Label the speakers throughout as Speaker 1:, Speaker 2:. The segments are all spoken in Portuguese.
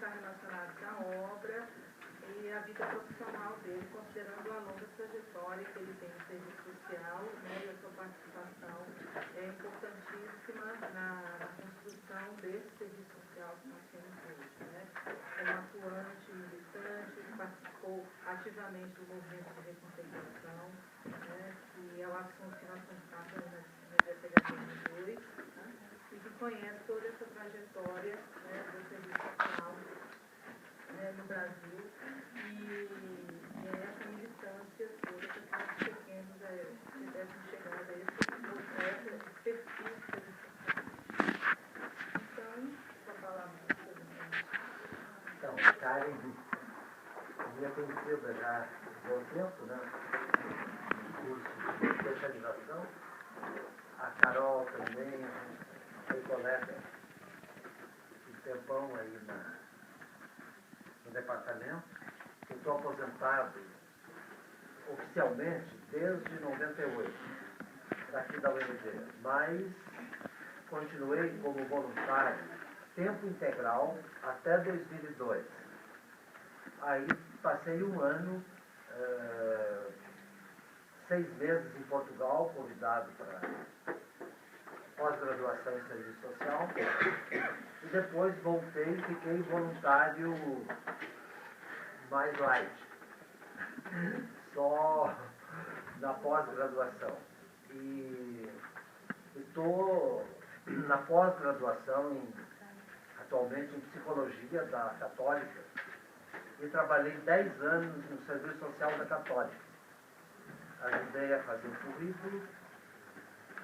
Speaker 1: estar relacionados à obra e à vida profissional dele, considerando a longa trajetória que ele tem no serviço social, né, e a sua participação é importantíssima na construção desse serviço social que nós temos hoje, né? Como atuante, militante, participou ativamente do movimento de reconciliação, né, que é o assunto que nós estamos tratando na DPHM 2, né, e que conhece toda essa trajetória, né, do serviço social, né, no Brasil, e essa militância toda para que os pequenos tivessem chegado a esse perfil de serviço social. Então, vou falar mais sobre isso.
Speaker 2: Então, Karen, minha conhecida já há bom tempo, né? No curso de especialização. A Carol também foi colega de tempão aí no departamento. Eu estou aposentado oficialmente desde 98, daqui da UNB, mas continuei como voluntário tempo integral até 2002. Aí passei um ano, 6 meses em Portugal, convidado para pós-graduação em serviço social, e depois voltei e fiquei voluntário mais light, só na pós-graduação. E estou na pós-graduação atualmente em psicologia da Católica e trabalhei 10 anos no serviço social da Católica. Ajudei a fazer o currículo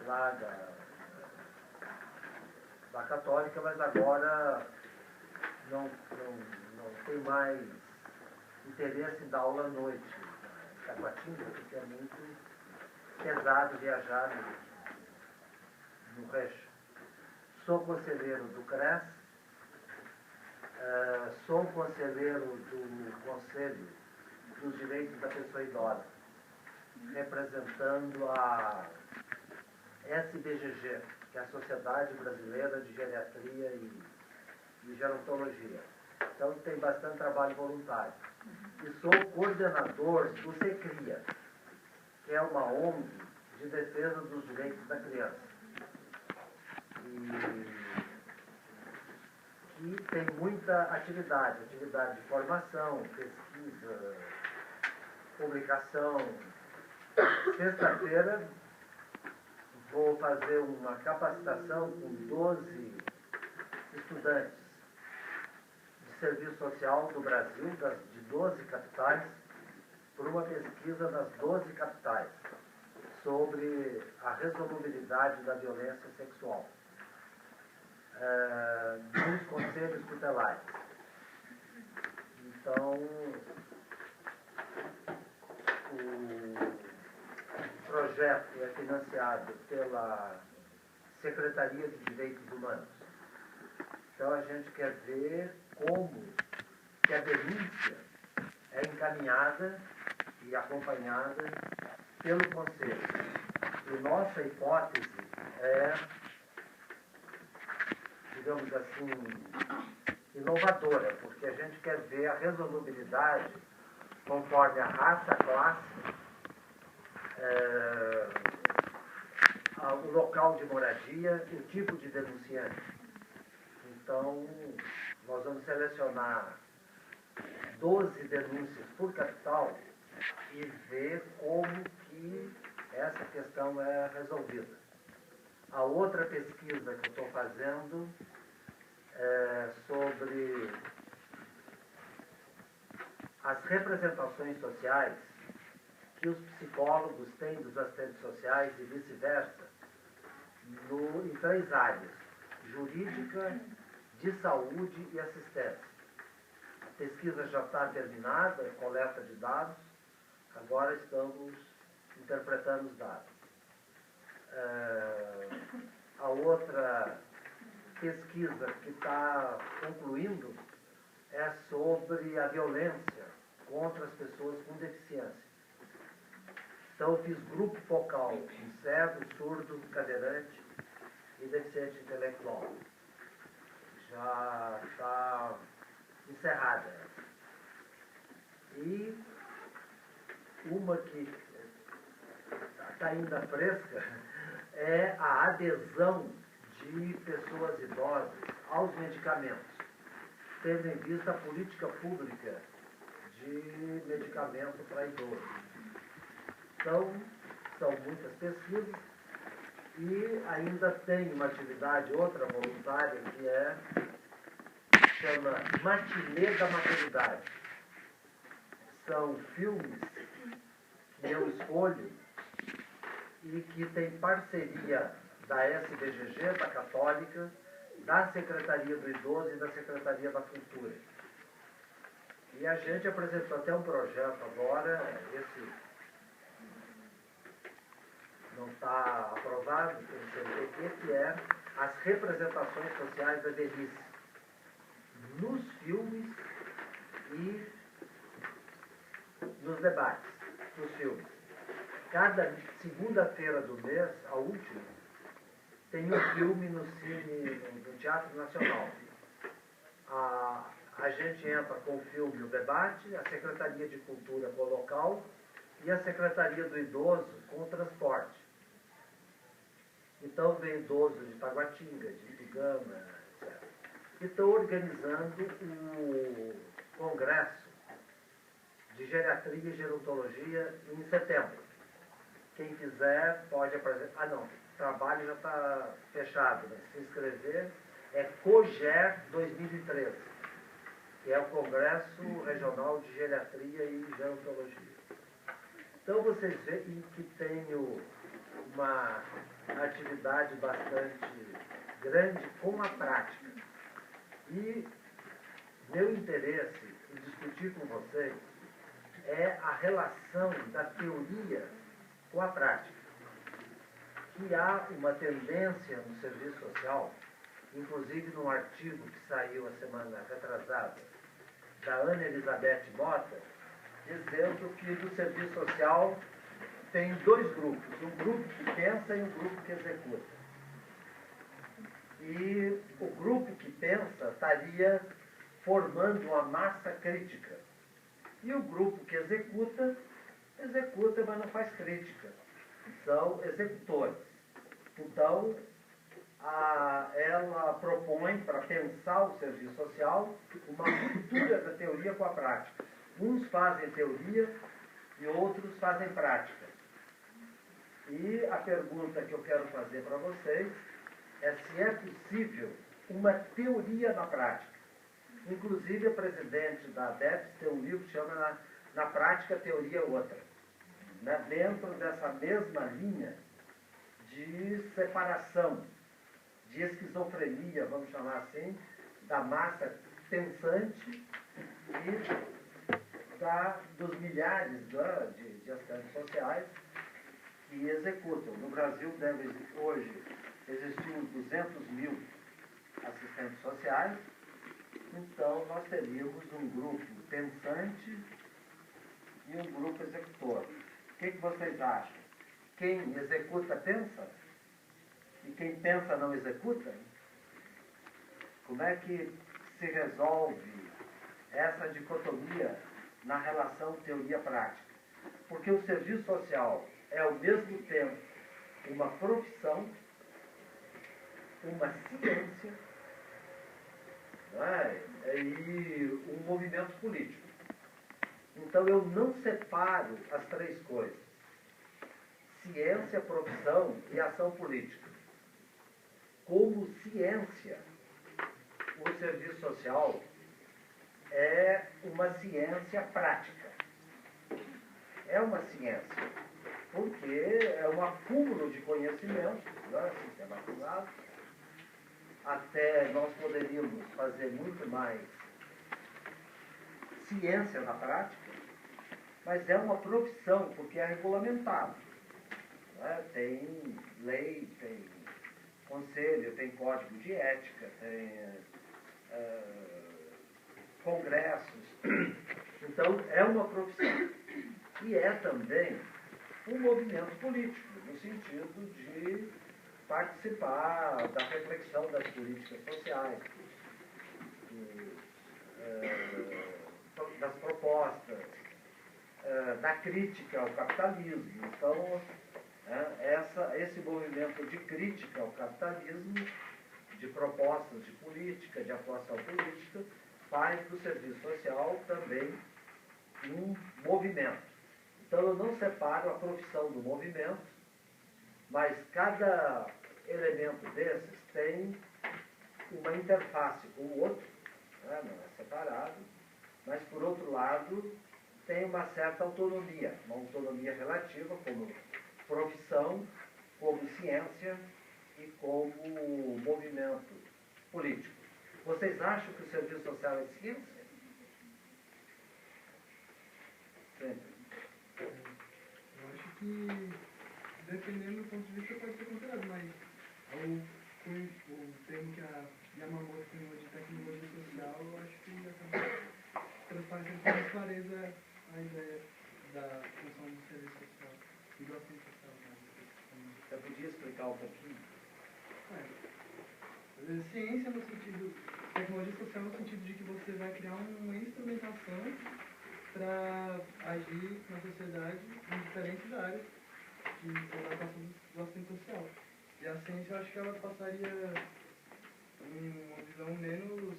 Speaker 2: lá da Católica, mas agora não tem mais interesse em dar aula à noite em Taguatinga, porque é muito pesado viajar no Recho. Sou conselheiro do CRES, sou conselheiro do Conselho dos Direitos da Pessoa Idosa, representando a SBGG, que é a Sociedade Brasileira de Geriatria e Gerontologia. Então tem bastante trabalho voluntário. E sou coordenador do SECRIA, que é uma ONG de defesa dos direitos da criança. E tem muita atividade de formação, pesquisa, publicação. Sexta-feira vou fazer uma capacitação com 12 estudantes de serviço social do Brasil, de 12 capitais, por uma pesquisa das 12 capitais sobre a resolubilidade da violência sexual nos conselhos tutelares. Então, o projeto é financiado pela Secretaria de Direitos Humanos. Então, a gente quer ver como que a denúncia é encaminhada e acompanhada pelo Conselho. E nossa hipótese é, digamos assim, inovadora, porque a gente quer ver a resolubilidade conforme a raça, a classe, o local de moradia e o tipo de denunciante. Então, nós vamos selecionar 12 denúncias por capital e ver como que essa questão é resolvida. A outra pesquisa que eu estou fazendo é sobre as representações sociais que os psicólogos têm dos assistentes sociais e vice-versa em 3 áreas: jurídica, de saúde e assistência. A pesquisa já está terminada, coleta de dados, agora estamos interpretando os dados. A outra pesquisa que está concluindo é sobre a violência contra as pessoas com deficiência. Então, eu fiz grupo focal em cego, surdo, cadeirante e deficiente intelectual. Já está encerrada. E uma que está ainda fresca é a adesão de pessoas idosas aos medicamentos, tendo em vista a política pública de medicamento para idosos. Então, são muitas pesquisas e ainda tem uma atividade, outra voluntária, que chama Matinê da Maturidade. São filmes que eu escolho e que tem parceria da SBGG, da Católica, da Secretaria do Idoso e da Secretaria da Cultura. E a gente apresentou até um projeto agora, esse não está aprovado pelo CNPq, que é as representações sociais da velhice nos filmes e nos debates dos filmes. Cada segunda-feira do mês, a última, tem um filme no Teatro Nacional. A gente entra com o filme no debate, a Secretaria de Cultura com o local e a Secretaria do Idoso com o transporte. Então vem idoso de Taguatinga, de Ibigama, etc. E estão organizando o congresso de geriatria e gerontologia em setembro. Quem quiser pode apresentar. O trabalho já está fechado, né? Se inscrever é COGER 2013, que é o Congresso Regional de Geriatria e Gerontologia. Então vocês veem que tenho uma atividade bastante grande com a prática. E meu interesse em discutir com vocês é a relação da teoria com a prática. Que há uma tendência no serviço social, inclusive num artigo que saiu a semana retrasada, da Ana Elizabeth Mota, dizendo que do serviço social tem dois grupos, um grupo que pensa e um grupo que executa. E o grupo que pensa estaria formando uma massa crítica. E o grupo que executa, mas não faz crítica. São executores. Então, ela propõe, para pensar o serviço social, uma ruptura da teoria com a prática. Uns fazem teoria e outros fazem prática. E a pergunta que eu quero fazer para vocês é se é possível uma teoria na prática. Inclusive, a presidente da ADEPS tem um livro que chama Na Prática, Teoria Outra. Né? Dentro dessa mesma linha de separação, de esquizofrenia, vamos chamar assim, da massa pensante e dos milhares de assistentes sociais que executam. No Brasil deve hoje existir uns 200 mil assistentes sociais, então nós teríamos um grupo pensante e um grupo executor. O que vocês acham? Quem executa pensa? E quem pensa não executa? Como é que se resolve essa dicotomia na relação teoria-prática? Porque o serviço social é ao mesmo tempo uma profissão, uma ciência, e um movimento político. Então eu não separo as três coisas: ciência, profissão e ação política. Como ciência, o serviço social é uma ciência prática. É uma ciência, porque é um acúmulo de conhecimentos, sistematizado. Até nós poderíamos fazer muito mais ciência na prática, mas é uma profissão, porque é regulamentado. Tem lei, tem conselho, tem código de ética, tem congressos. Então, é uma profissão. E é também um movimento político, no sentido de participar da reflexão das políticas sociais, dos propostas da crítica ao capitalismo. Então, esse movimento de crítica ao capitalismo, de propostas de política, de atuação política, faz do serviço social também um movimento. Então, eu não separo a profissão do movimento, mas cada elemento desses tem uma interface com o outro, não é separado, mas, por outro lado, tem uma certa autonomia, uma autonomia relativa como profissão, como ciência e como movimento político. Vocês acham que o serviço social é ciência? Sim.
Speaker 3: Eu acho que, dependendo do ponto de vista, pode ser considerado, mas o termo que a Yamamoto chamou de tecnologia social, eu acho que acaba transparecendo com mais clareza a ideia da função do serviço social e do assistente social.
Speaker 2: Você podia explicar um pouquinho?
Speaker 3: Ciência no sentido, tecnologia social no sentido de que você vai criar uma instrumentação para agir na sociedade em diferentes áreas que são da parte do assistente social. E a ciência, eu acho que ela passaria uma visão menos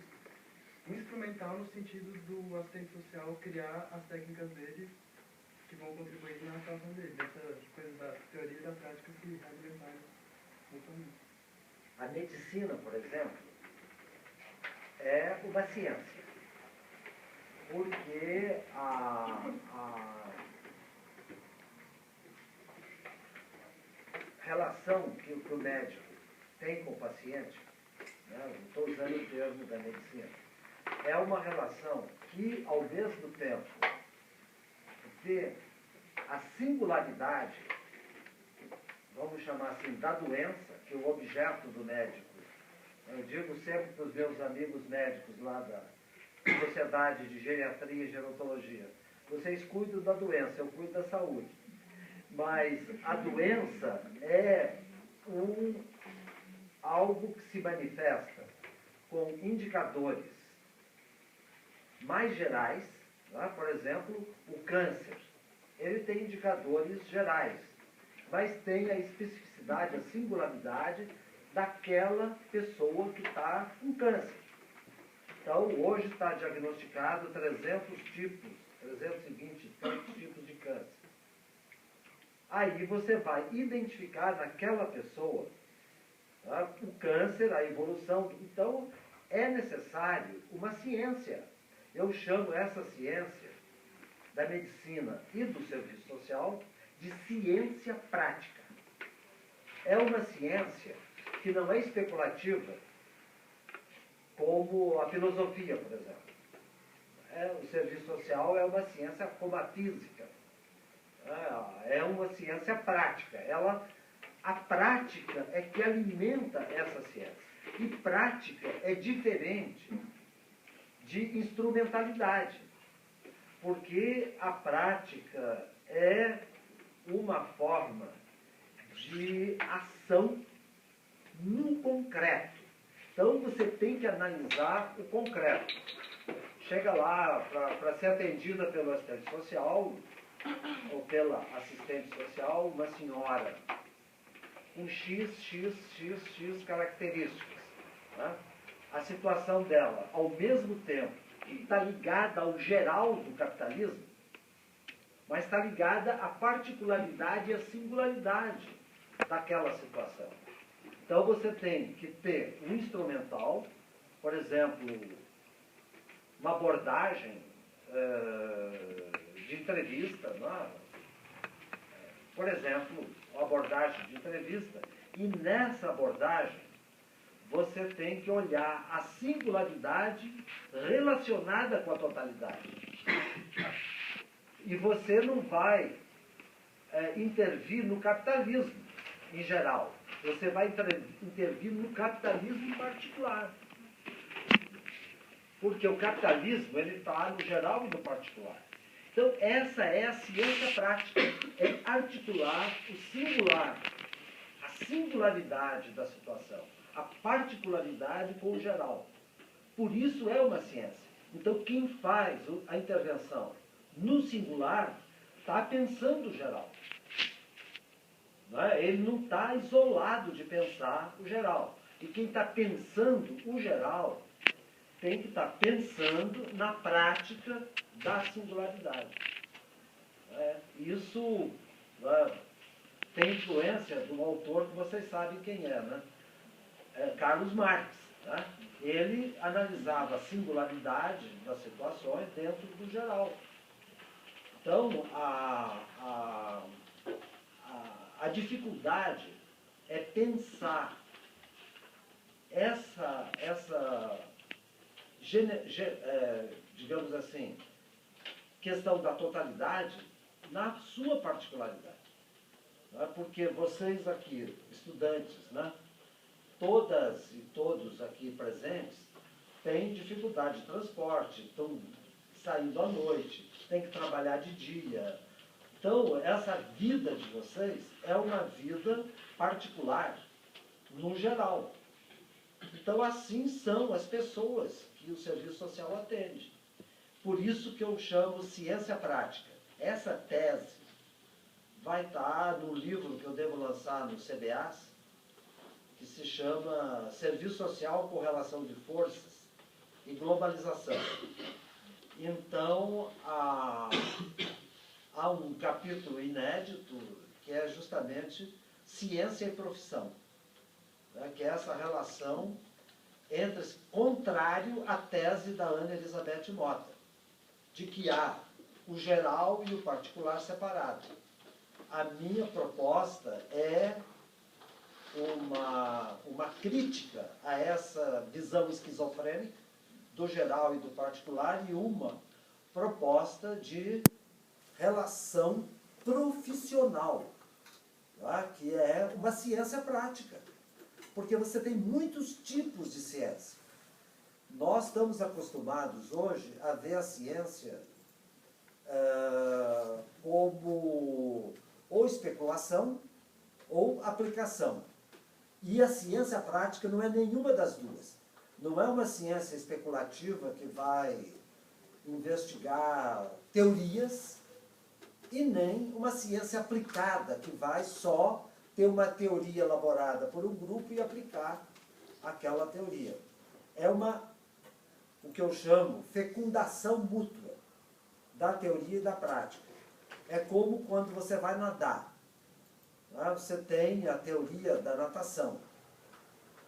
Speaker 3: instrumental no sentido do assistente social criar as técnicas dele que vão contribuir na atuação dele, dessa coisa da teoria e da prática se alimentarem mutuamente.
Speaker 2: A medicina, por exemplo, é uma ciência, porque a relação que o médico tem com o paciente, não estou usando o termo da medicina, é uma relação que, ao mesmo tempo, vê a singularidade, vamos chamar assim, da doença, que é o objeto do médico. Eu digo sempre para os meus amigos médicos lá da Sociedade de Geriatria e Gerontologia, vocês cuidam da doença, eu cuido da saúde. Mas a doença é algo que se manifesta com indicadores mais gerais, né? Por exemplo, o câncer. Ele tem indicadores gerais, mas tem a especificidade, a singularidade daquela pessoa que está com câncer. Então, hoje está diagnosticado 320 tantos tipos de câncer. Aí você vai identificar naquela pessoa, tá, o câncer, a evolução. Então, é necessário uma ciência. Eu chamo essa ciência da medicina e do serviço social de ciência prática. É uma ciência que não é especulativa, como a filosofia, por exemplo. O serviço social é uma ciência como a física. É uma ciência prática. A prática é que alimenta essa ciência. E prática é diferente de instrumentalidade. Porque a prática é uma forma de ação no concreto. Então você tem que analisar o concreto. Chega lá para ser atendida pelo assistente social ou pela assistente social, uma senhora com X características. Né? A situação dela, ao mesmo tempo, está ligada ao geral do capitalismo, mas está ligada à particularidade e à singularidade daquela situação. Então você tem que ter um instrumental, por exemplo, uma abordagem de entrevista, não é? Por exemplo, uma abordagem de entrevista, e nessa abordagem você tem que olhar a singularidade relacionada com a totalidade. E você não vai intervir no capitalismo em geral. Você vai intervir no capitalismo em particular. Porque o capitalismo ele está no geral e no particular. Então, essa é a ciência prática. É articular o singular, a singularidade da situação, a particularidade com o geral. Por isso é uma ciência. Então, quem faz a intervenção no singular, está pensando o geral. Não é? Ele não está isolado de pensar o geral. E quem está pensando o geral tem que estar pensando na prática da singularidade. Isso tem influência do autor que vocês sabem quem é, né? Carlos Marx. Né? Ele analisava a singularidade das situações dentro do geral. Então, a dificuldade é pensar essa digamos assim, questão da totalidade na sua particularidade. Né? Porque vocês aqui, estudantes, né? Todas e todos aqui presentes têm dificuldade de transporte, estão saindo à noite, têm que trabalhar de dia. Então, essa vida de vocês é uma vida particular, no geral. Então, assim são as pessoas que o serviço social atende. Por isso que eu chamo ciência prática. Essa tese vai estar no livro que eu devo lançar no CBAS, que se chama Serviço Social, Correlação de Forças e Globalização. Então, há um capítulo inédito que é justamente ciência e profissão, né? Que é essa relação contrário à tese da Ana Elizabeth Mota, de que há o geral e o particular separado. A minha proposta é uma crítica a essa visão esquizofrênica do geral e do particular e uma proposta de relação profissional, tá? Que é uma ciência prática, porque você tem muitos tipos de ciência. Nós estamos acostumados hoje a ver a ciência como ou especulação ou aplicação. E a ciência prática não é nenhuma das duas. Não é uma ciência especulativa que vai investigar teorias e nem uma ciência aplicada que vai só ter uma teoria elaborada por um grupo e aplicar aquela teoria. É o que eu chamo fecundação mútua da teoria e da prática. É como quando você vai nadar. Você tem a teoria da natação,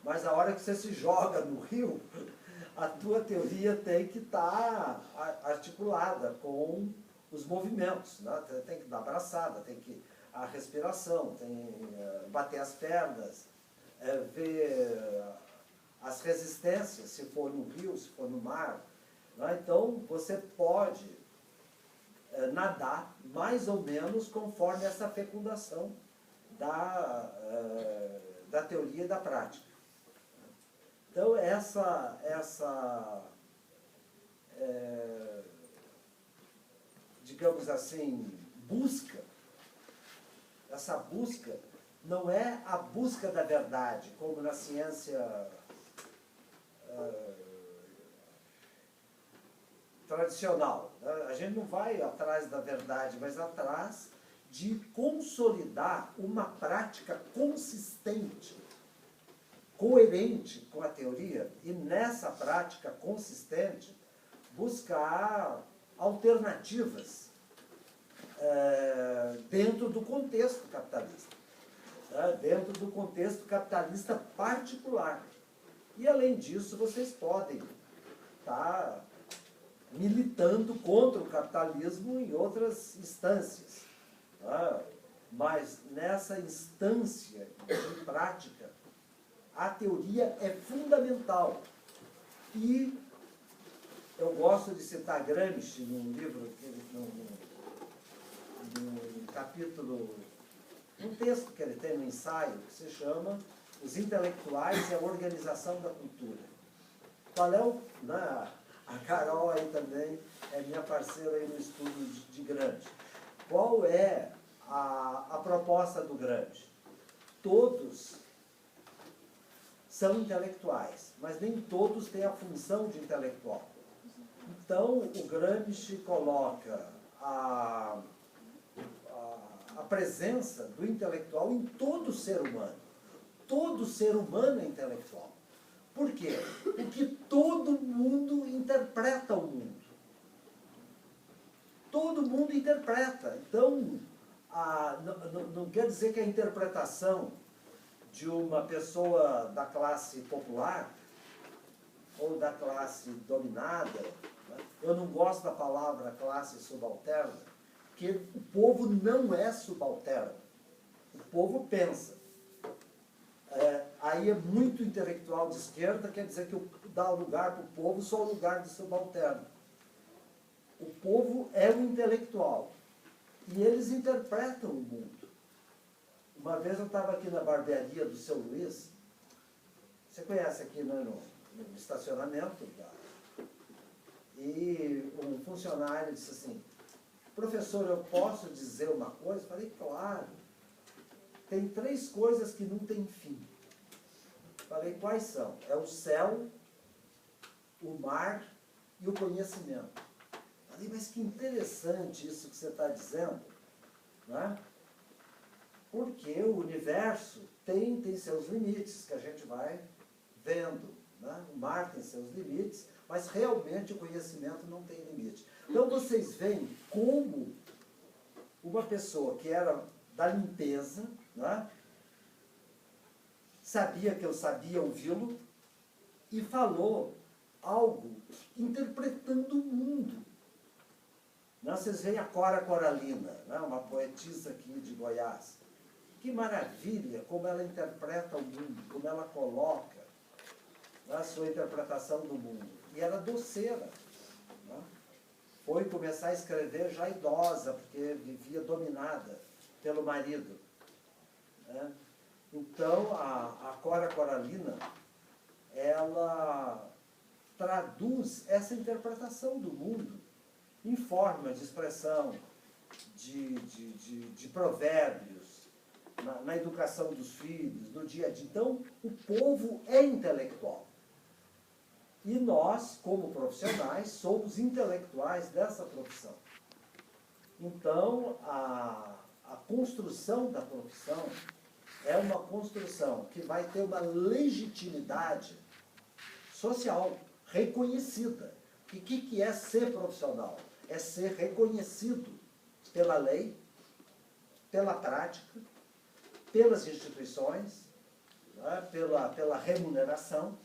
Speaker 2: mas a hora que você se joga no rio, a tua teoria tem que estar articulada com os movimentos, né? Tem que dar abraçada, tem que a respiração, tem bater as pernas, ver as resistências, se for no rio, se for no mar. Né? Então, você pode nadar mais ou menos conforme essa fecundação da teoria e da prática. Então, digamos assim, essa busca não é a busca da verdade, como na ciência tradicional. A gente não vai atrás da verdade, mas atrás de consolidar uma prática consistente, coerente com a teoria, e nessa prática consistente buscar alternativas dentro do contexto capitalista, dentro do contexto capitalista particular. E além disso, vocês podem estar militando contra o capitalismo em outras instâncias. Mas nessa instância de prática, a teoria é fundamental. E eu gosto de citar Gramsci num livro, num capítulo, um texto que ele tem no ensaio, que se chama Os Intelectuais e a Organização da Cultura. Qual é a Carol aí também é minha parceira aí no estudo de Gramsci. Qual é a proposta do Gramsci? Todos são intelectuais, mas nem todos têm a função de intelectual. Então, o Gramsci coloca
Speaker 4: a presença do intelectual em todo ser humano. Todo ser humano é intelectual. Por quê? Porque todo mundo interpreta o mundo. Todo mundo interpreta. Então, não quer dizer que a interpretação de uma pessoa da classe popular ou da classe dominada, né? Eu não gosto da palavra classe subalterna, porque o povo não é subalterno. O povo pensa. Aí é muito intelectual de esquerda, quer dizer que dá lugar para o povo só o lugar de subalterno. O povo é um intelectual. E eles interpretam o mundo. Uma vez eu estava aqui na barbearia do Seu Luís, você conhece aqui, né, no estacionamento, e um funcionário disse assim, professor, eu posso dizer uma coisa? Eu falei, claro. Tem 3 coisas que não têm fim. Eu falei, quais são? É o céu, o mar e o conhecimento. Eu falei, mas que interessante isso que você está dizendo, né? Porque o universo tem seus limites, que a gente vai vendo, né? O mar tem seus limites, mas realmente o conhecimento não tem limite. Então vocês veem como uma pessoa que era da limpeza, né? Sabia que eu sabia ouvi-lo e falou algo interpretando o mundo. Vocês veem a Cora Coralina, né? Uma poetisa aqui de Goiás. Que maravilha como ela interpreta o mundo, como ela coloca, né, a sua interpretação do mundo. E era doceira. Né? Foi começar a escrever já idosa, porque vivia dominada pelo marido. Né? Então, a Cora Coralina, ela traduz essa interpretação do mundo em forma de expressão, de provérbios, na educação dos filhos, no dia a dia. Então, o povo é intelectual. E nós, como profissionais, somos intelectuais dessa profissão. Então, a construção da profissão é uma construção que vai ter uma legitimidade social, reconhecida. E o que é ser profissional? É ser reconhecido pela lei, pela prática, pelas instituições, né, pela remuneração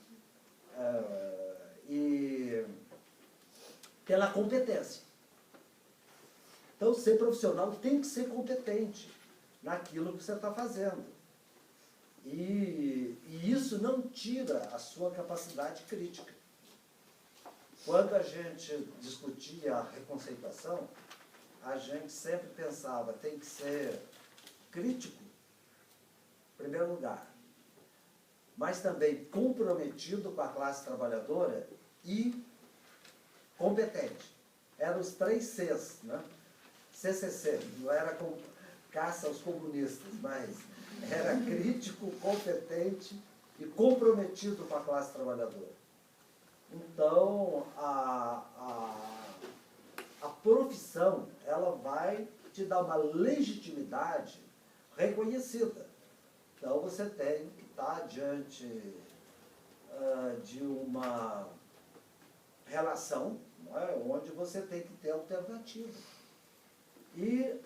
Speaker 4: e pela competência. Então, ser profissional tem que ser competente naquilo que você está fazendo. E isso não tira a sua capacidade crítica. Quando a gente discutia a reconceituação, a gente sempre pensava, tem que ser crítico, em primeiro lugar, mas também comprometido com a classe trabalhadora e competente. Eram os 3 Cs, né? CCC, não era caça aos comunistas, mas era crítico, competente e comprometido com a classe trabalhadora. Então, a profissão, ela vai te dar uma legitimidade reconhecida. Então, você tem que estar diante de uma relação, não é? Onde você tem que ter alternativa. E,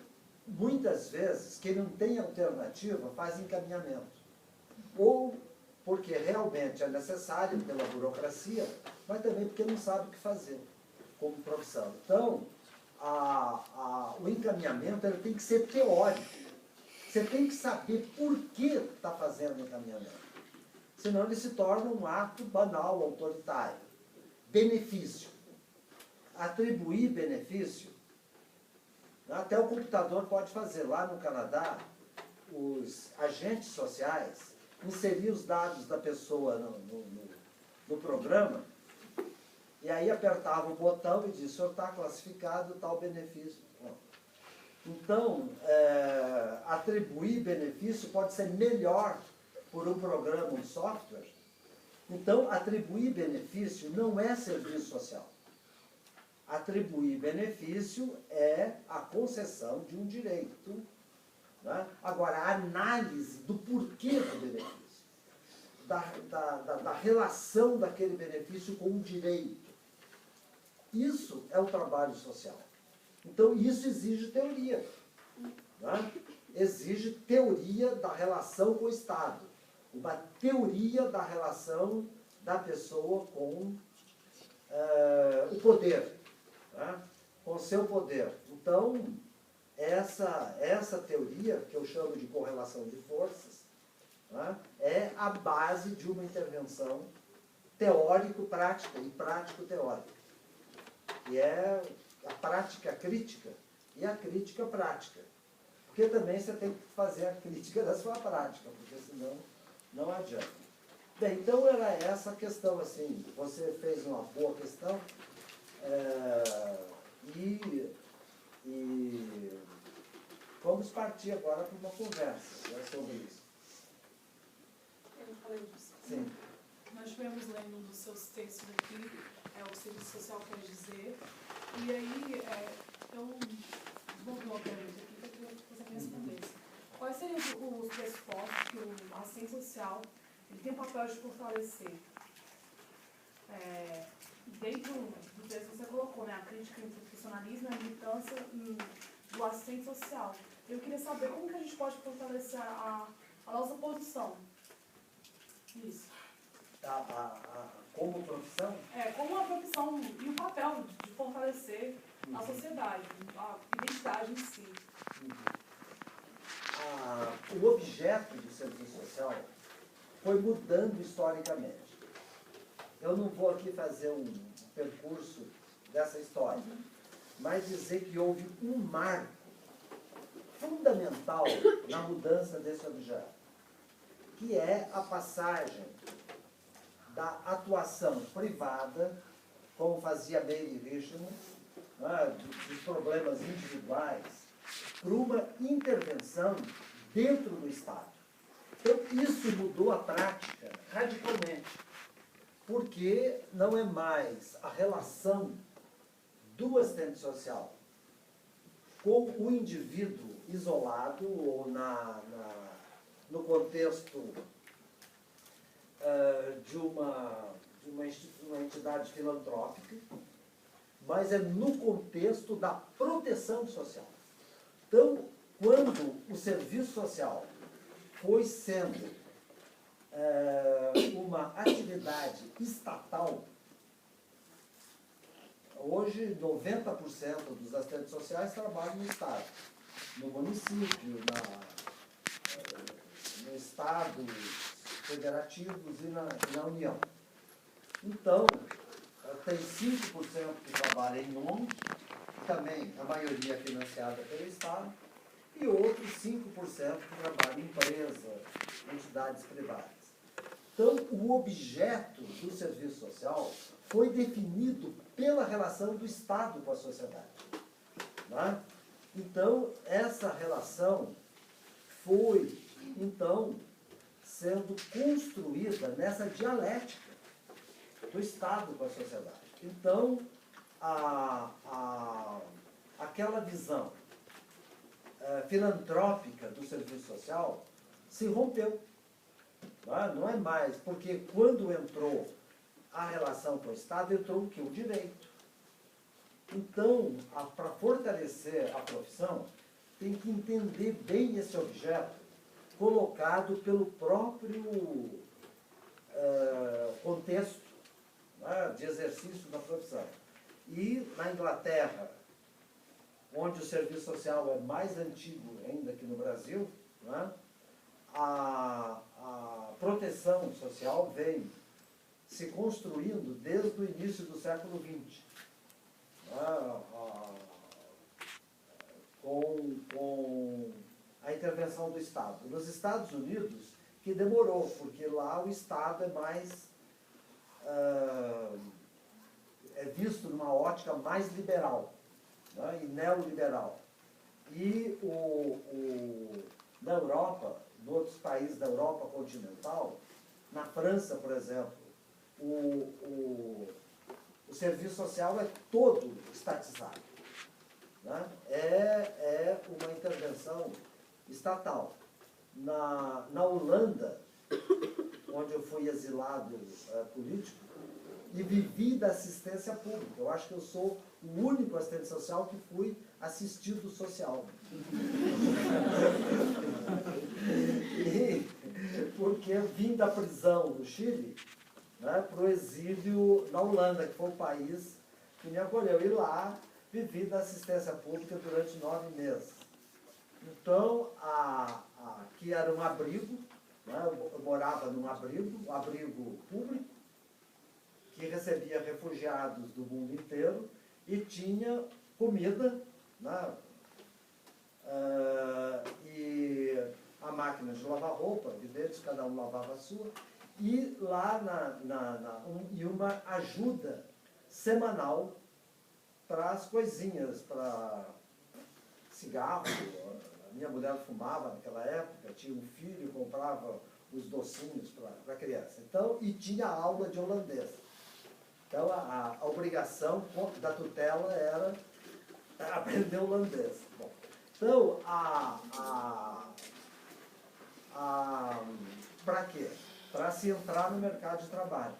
Speaker 4: muitas vezes, quem não tem alternativa faz encaminhamento. Ou porque realmente é necessário pela burocracia, mas também porque não sabe o que fazer como profissão. Então, o encaminhamento ele tem que ser teórico. Você tem que saber por que está fazendo o encaminhamento. Senão ele se torna um ato banal, autoritário. Benefício. Atribuir benefício, até o computador pode fazer. Lá no Canadá, os agentes sociais inseriam os dados da pessoa no programa, e aí apertava o botão e dizia, o senhor está classificado tal benefício. Então, atribuir benefício pode ser melhor por um programa, um software. Então, atribuir benefício não é serviço social. Atribuir benefício é a concessão de um direito. Né? Agora, a análise do porquê do benefício, da relação daquele benefício com o direito, isso é o trabalho social. Então, isso exige teoria. Né? Exige teoria da relação com o Estado. Uma teoria da relação da pessoa com o poder. Né? Com o seu poder. Então, essa teoria, que eu chamo de correlação de forças, né, é a base de uma intervenção teórico-prática e prático-teórica. Que é a prática crítica e a crítica prática. Porque também você tem que fazer a crítica da sua prática, porque senão não adianta. Bem, então era essa a questão, assim, você fez uma boa questão, e vamos partir agora para uma conversa, né, sobre isso.
Speaker 5: Eu falei disso.
Speaker 4: Sim.
Speaker 5: Nós estivemos lendo um dos seus textos aqui, o que o serviço social quer dizer, e aí eu vou ver uma pergunta aqui que eu queria que você me respondesse. Quais seriam os pressupostos que a assistência social ele tem o papel de fortalecer? Dentro do texto que você colocou, né, a crítica entre o profissionalismo e a militância do assistente social. Eu queria saber como que a gente pode fortalecer a nossa posição nisso.
Speaker 4: Como profissão?
Speaker 5: Como a profissão e o papel de fortalecer a sociedade, a identidade em si.
Speaker 4: O objeto do serviço social foi mudando historicamente. Eu não vou aqui fazer um percurso dessa história, mas dizer que houve um marco fundamental na mudança desse objeto, que é a passagem da atuação privada, como fazia Mary Richmond, né, dos problemas individuais, para uma intervenção dentro do Estado. Então, isso mudou a prática radicalmente, porque não é mais a relação do assistente social com o indivíduo isolado ou no contexto de uma entidade filantrópica, mas é no contexto da proteção social. Então, quando o serviço social foi sendo uma atividade estatal, hoje 90% dos assistentes sociais trabalham no Estado, no município, no Estado, federativos e na União. Então, tem 5% que trabalham em ONG, também a maioria é financiada pelo Estado, e outros 5% que trabalham em empresa, entidades privadas. Então, o objeto do serviço social foi definido pela relação do Estado com a sociedade. Né? Então, essa relação foi, então, sendo construída nessa dialética do Estado com a sociedade. Então, aquela visão filantrópica do serviço social se rompeu. Não é mais, porque quando entrou a relação com o Estado, entrou o quê? O direito. Então, para fortalecer a profissão, tem que entender bem esse objeto colocado pelo próprio contexto, né, de exercício da profissão. E na Inglaterra, onde o serviço social é mais antigo ainda que no Brasil, né, a proteção social vem se construindo desde o início do século XX, né, com a intervenção do Estado. Nos Estados Unidos, que demorou, porque lá o Estado é mais é visto numa ótica mais liberal, né, e neoliberal. E na Europa, em outros países da Europa continental, na França, por exemplo, O serviço social é todo estatizado. Né? É uma intervenção estatal. Na Holanda, onde eu fui exilado político, e vivi da assistência pública. Eu acho que eu sou o único assistente social que fui assistido social. Porque eu vim da prisão no Chile, né, para o exílio na Holanda, que foi o país que me acolheu. E lá vivi da assistência pública durante 9 meses. Então, aqui era um abrigo, né, eu morava num abrigo, um abrigo público, que recebia refugiados do mundo inteiro e tinha comida, né, e a máquina de lavar roupa, evidente, cada um lavava a sua, e lá e uma ajuda semanal para as coisinhas, para cigarro. A minha mulher fumava naquela época, tinha um filho, comprava os docinhos para a criança. Então, e tinha aula de holandês. Então, a obrigação da tutela era aprender holandês. Bom, então, para quê? Para se entrar no mercado de trabalho.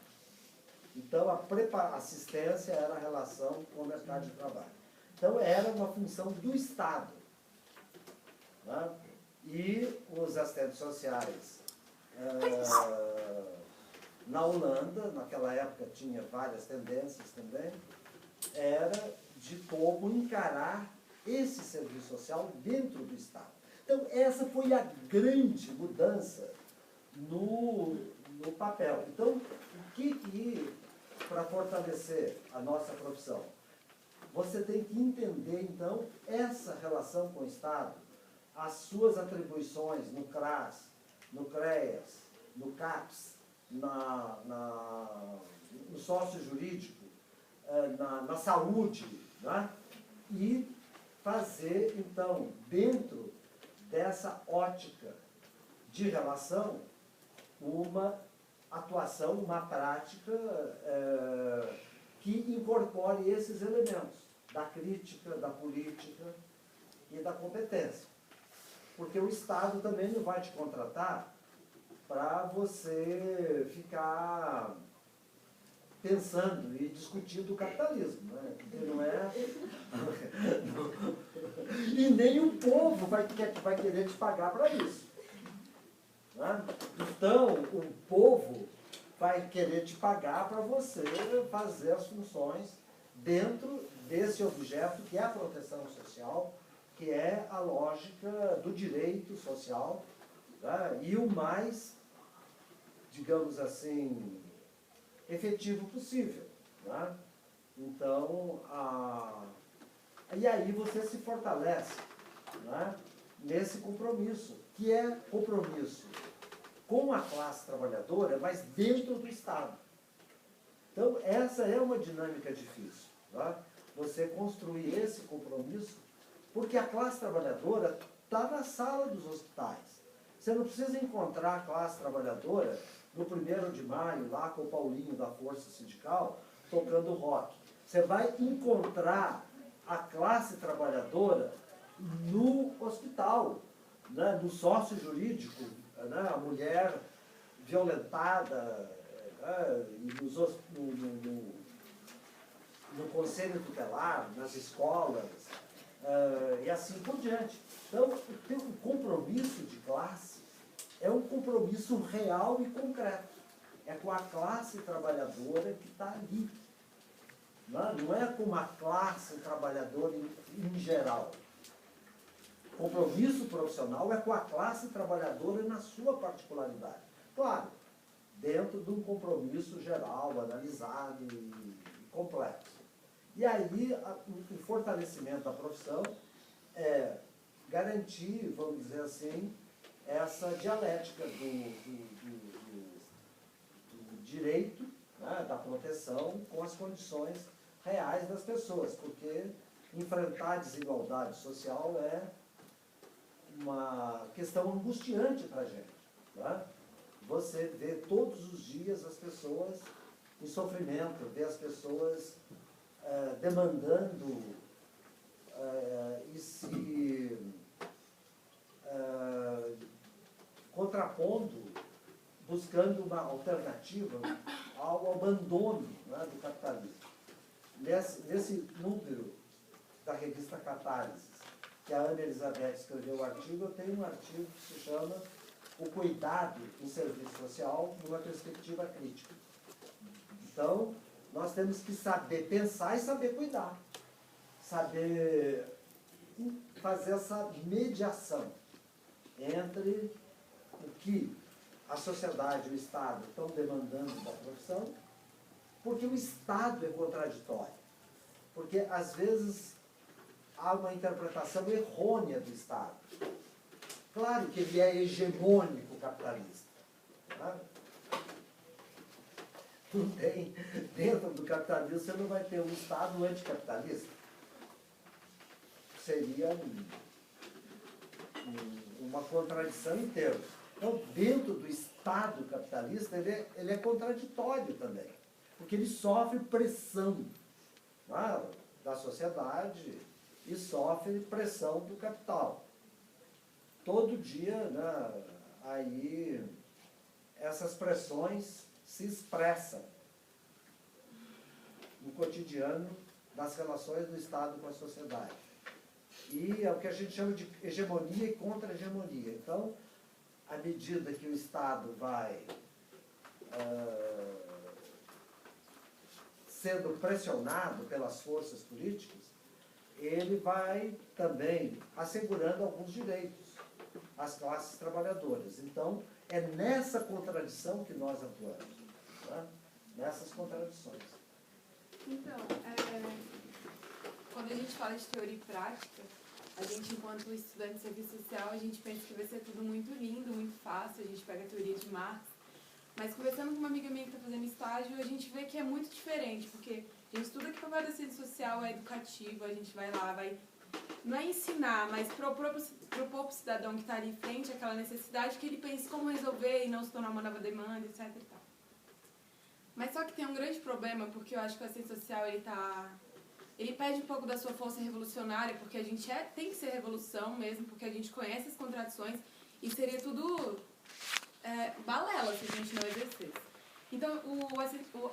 Speaker 4: Então, a assistência era a relação com o mercado de trabalho. Então, era uma função do Estado. Né? E os assistentes sociais na Holanda, naquela época tinha várias tendências também, era de como encarar esse serviço social dentro do Estado. Então, essa foi a grande mudança no papel. Então, o que para fortalecer a nossa profissão? Você tem que entender, então, essa relação com o Estado, as suas atribuições no CRAS, no CREAS, no CAPS, no sócio jurídico, na saúde, né? E fazer, então, dentro dessa ótica de relação, uma atuação, uma prática que incorpore esses elementos da crítica, da política e da competência. Porque o Estado também não vai te contratar para você ficar pensando e discutindo o capitalismo, né? Porque não é... E nem o povo vai querer te pagar para isso. Né? Então, o povo vai querer te pagar para você fazer as funções dentro desse objeto que é a proteção social, que é a lógica do direito social, né? E o mais, digamos assim, efetivo possível. Né? Então, e aí você se fortalece, né, nesse compromisso, que é compromisso com a classe trabalhadora, mas dentro do Estado. Então, essa é uma dinâmica difícil. Né? Você construir esse compromisso, porque a classe trabalhadora está na sala dos hospitais. Você não precisa encontrar a classe trabalhadora no 1º de maio, lá com o Paulinho da Força Sindical, tocando rock. Você vai encontrar a classe trabalhadora no hospital, né, no sócio jurídico, né, a mulher violentada, né, no conselho tutelar, nas escolas, e assim por diante. Então, o compromisso de classe é um compromisso real e concreto. É com a classe trabalhadora que está ali. Não é com uma classe trabalhadora em geral. Compromisso profissional é com a classe trabalhadora na sua particularidade. Claro, dentro de um compromisso geral, analisado e complexo. E aí, o fortalecimento da profissão é garantir, vamos dizer assim, essa dialética do direito, né, da proteção com as condições reais das pessoas, porque enfrentar a desigualdade social é uma questão angustiante para a gente. Né? Você vê todos os dias as pessoas em sofrimento, ver as pessoas demandando e se contrapondo, buscando uma alternativa ao abandono, né, do capitalismo. Nesse número da revista Catarse, que a Ana Elizabeth escreveu o artigo, eu tenho um artigo que se chama O Cuidado em Serviço Social numa Perspectiva Crítica. Então, nós temos que saber pensar e saber cuidar. Saber fazer essa mediação entre o que a sociedade e o Estado estão demandando da profissão, porque o Estado é contraditório. Porque, às vezes, há uma interpretação errônea do Estado. Claro que ele é hegemônico capitalista. Tá? Não tem, dentro do capitalismo, você não vai ter um Estado anticapitalista. Seria uma contradição inteira. Então, dentro do Estado capitalista, ele é contraditório também, porque ele sofre pressão, né, da sociedade e sofre pressão do capital. Todo dia, né, aí, essas pressões se expressam no cotidiano das relações do Estado com a sociedade. E é o que a gente chama de hegemonia e contra-hegemonia. Então, à medida que o Estado vai sendo pressionado pelas forças políticas, ele vai também assegurando alguns direitos às classes trabalhadoras. Então, é nessa contradição que nós atuamos, né? Nessas contradições.
Speaker 6: Então, quando a gente fala de teoria e prática, a gente, enquanto estudante de serviço social, a gente pensa que vai ser tudo muito lindo, muito fácil, a gente pega a teoria de Marx, mas conversando com uma amiga minha que está fazendo estágio, a gente vê que é muito diferente, porque a gente estuda que para a ciência social é educativo, a gente vai lá, não é ensinar, mas propor para o cidadão que está ali em frente aquela necessidade que ele pense como resolver e não se tornar uma nova demanda, etc. E tal. Mas só que tem um grande problema, porque eu acho que a ciência social ele perde um pouco da sua força revolucionária, porque a gente tem que ser revolução mesmo, porque a gente conhece as contradições e seria tudo balela se a gente não exercesse. Então,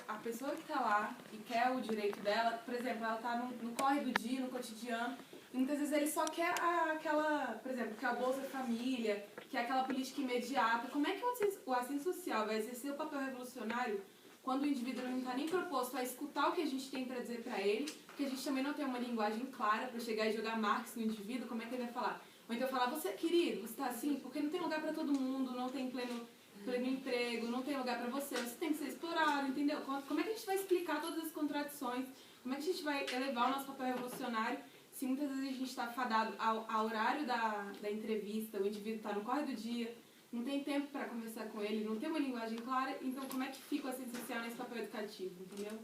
Speaker 6: a pessoa que está lá e quer o direito dela, por exemplo, ela está no corre do dia, no cotidiano, e muitas vezes ele só quer aquela, por exemplo, que a Bolsa Família, que é aquela política imediata. Como é que o assistente social vai exercer o papel revolucionário quando o indivíduo não está nem proposto a escutar o que a gente tem para dizer para ele, porque a gente também não tem uma linguagem clara para chegar e jogar Marx no indivíduo, como é que ele vai falar? Ou então falar, você, querido, você está assim, porque não tem lugar para todo mundo, não tem pleno emprego, não tem lugar para você tem que ser explorado, entendeu? Como é que a gente vai explicar todas as contradições? Como é que a gente vai elevar o nosso papel revolucionário se muitas vezes a gente está fadado ao horário da entrevista, o indivíduo está no corre do dia, não tem tempo para conversar com ele, não tem uma linguagem clara, então como é que fica a ciência social nesse papel educativo, entendeu?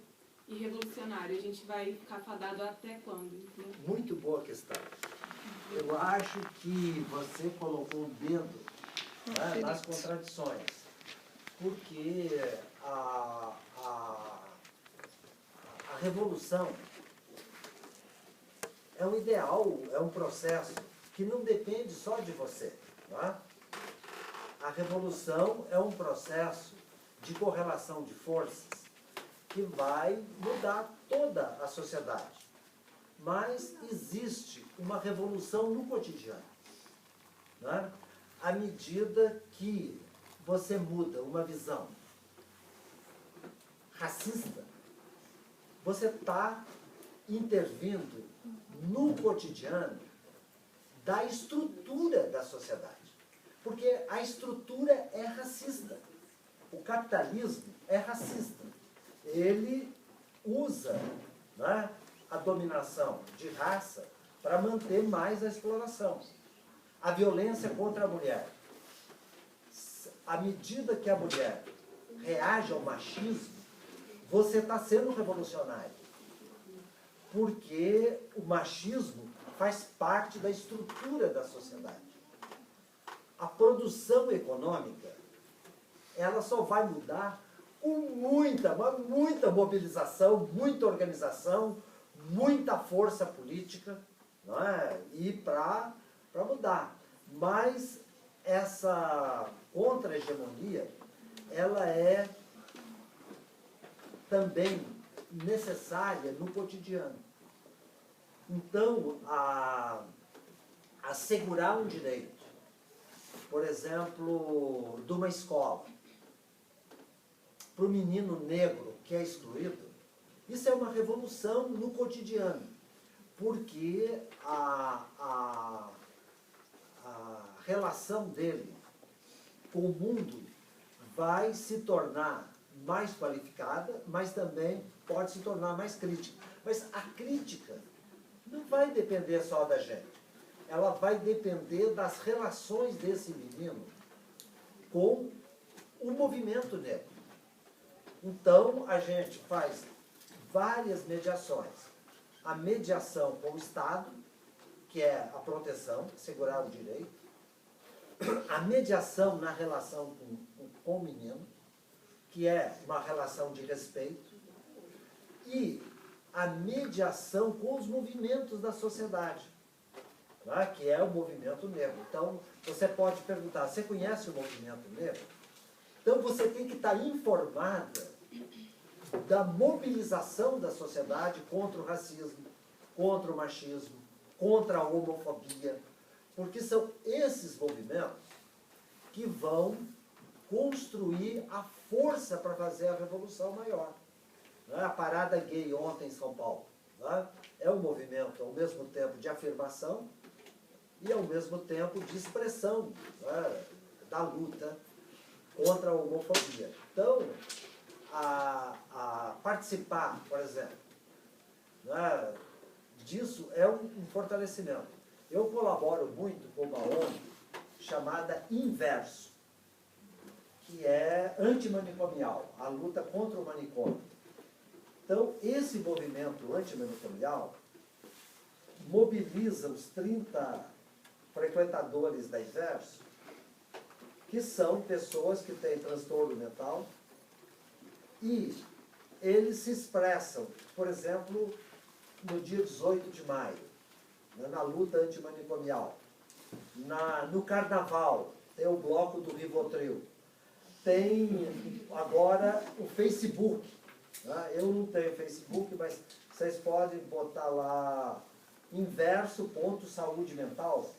Speaker 6: E revolucionário, a gente vai ficar fadado até quando, entendeu?
Speaker 4: Muito boa questão. Eu acho que você colocou o dedo, né, nas contradições, porque a revolução é um ideal, é um processo que não depende só de você. Não é? A revolução é um processo de correlação de forças que vai mudar toda a sociedade. Mas existe uma revolução no cotidiano. Não é? À medida que você muda uma visão racista, você está intervindo no cotidiano da estrutura da sociedade. Porque a estrutura é racista. O capitalismo é racista. Ele usa, né, a dominação de raça para manter mais a exploração. A violência contra a mulher. À medida que a mulher reage ao machismo, você está sendo revolucionário. Porque o machismo faz parte da estrutura da sociedade. A produção econômica, ela só vai mudar com muita, mas muita mobilização, muita organização, muita força política, não é? E para mudar. Mas essa contra-hegemonia, ela é também necessária no cotidiano. Então, assegurar um direito, por exemplo, de uma escola, para o menino negro que é excluído, isso é uma revolução no cotidiano, porque a relação dele com o mundo vai se tornar mais qualificada, mas também pode se tornar mais crítica. Mas a crítica não vai depender só da gente. Ela vai depender das relações desse menino com o movimento negro. Então, a gente faz várias mediações. A mediação com o Estado, que é a proteção, segurar o direito. A mediação na relação com o menino, que é uma relação de respeito. E a mediação com os movimentos da sociedade, né, que é o movimento negro. Então, você pode perguntar, você conhece o movimento negro? Então, você tem que estar informada da mobilização da sociedade contra o racismo, contra o machismo, contra a homofobia, porque são esses movimentos que vão construir a força para fazer a revolução maior. A parada gay ontem em São Paulo, né, é um movimento ao mesmo tempo de afirmação e ao mesmo tempo de expressão, né, da luta contra a homofobia. Então, a participar, por exemplo, né, disso é um fortalecimento. Eu colaboro muito com uma ONG chamada Inverso, que é antimanicomial, a luta contra o manicômio. Então, esse movimento antimanicomial mobiliza os 30 frequentadores da Inverso, que são pessoas que têm transtorno mental, e eles se expressam, por exemplo, no dia 18 de maio, né, na luta antimanicomial. No Carnaval, tem o bloco do Rivotril. Tem agora o Facebook. Né? Eu não tenho Facebook, mas vocês podem botar lá inverso.saúde mental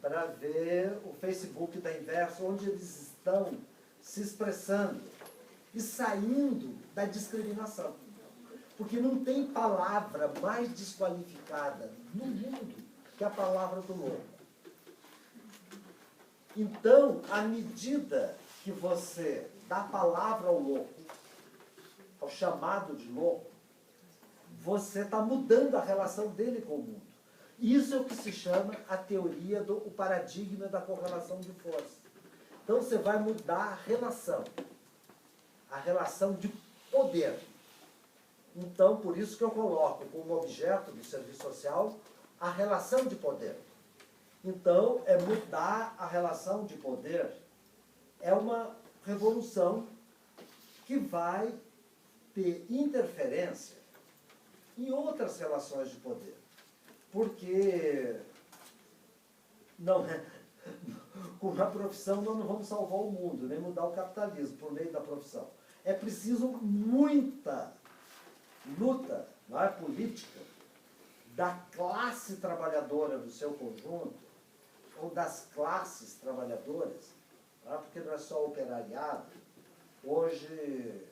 Speaker 4: para ver o Facebook da Inverso, onde eles estão se expressando e saindo da discriminação. Porque não tem palavra mais desqualificada no mundo que a palavra do louco. Então, à medida que você dá a palavra ao louco, ao chamado de louco, você está mudando a relação dele com o mundo. Isso é o que se chama a teoria o paradigma da correlação de força. Então, você vai mudar a relação de poder. Então, por isso que eu coloco como objeto do serviço social a relação de poder. Então, é mudar a relação de poder. É uma revolução que vai ter interferência em outras relações de poder. Porque com a profissão nós não vamos salvar o mundo, nem mudar o capitalismo por meio da profissão. É preciso muita luta, não é, política da classe trabalhadora do seu conjunto, ou das classes trabalhadoras, não é, porque não é só o operariado. Hoje,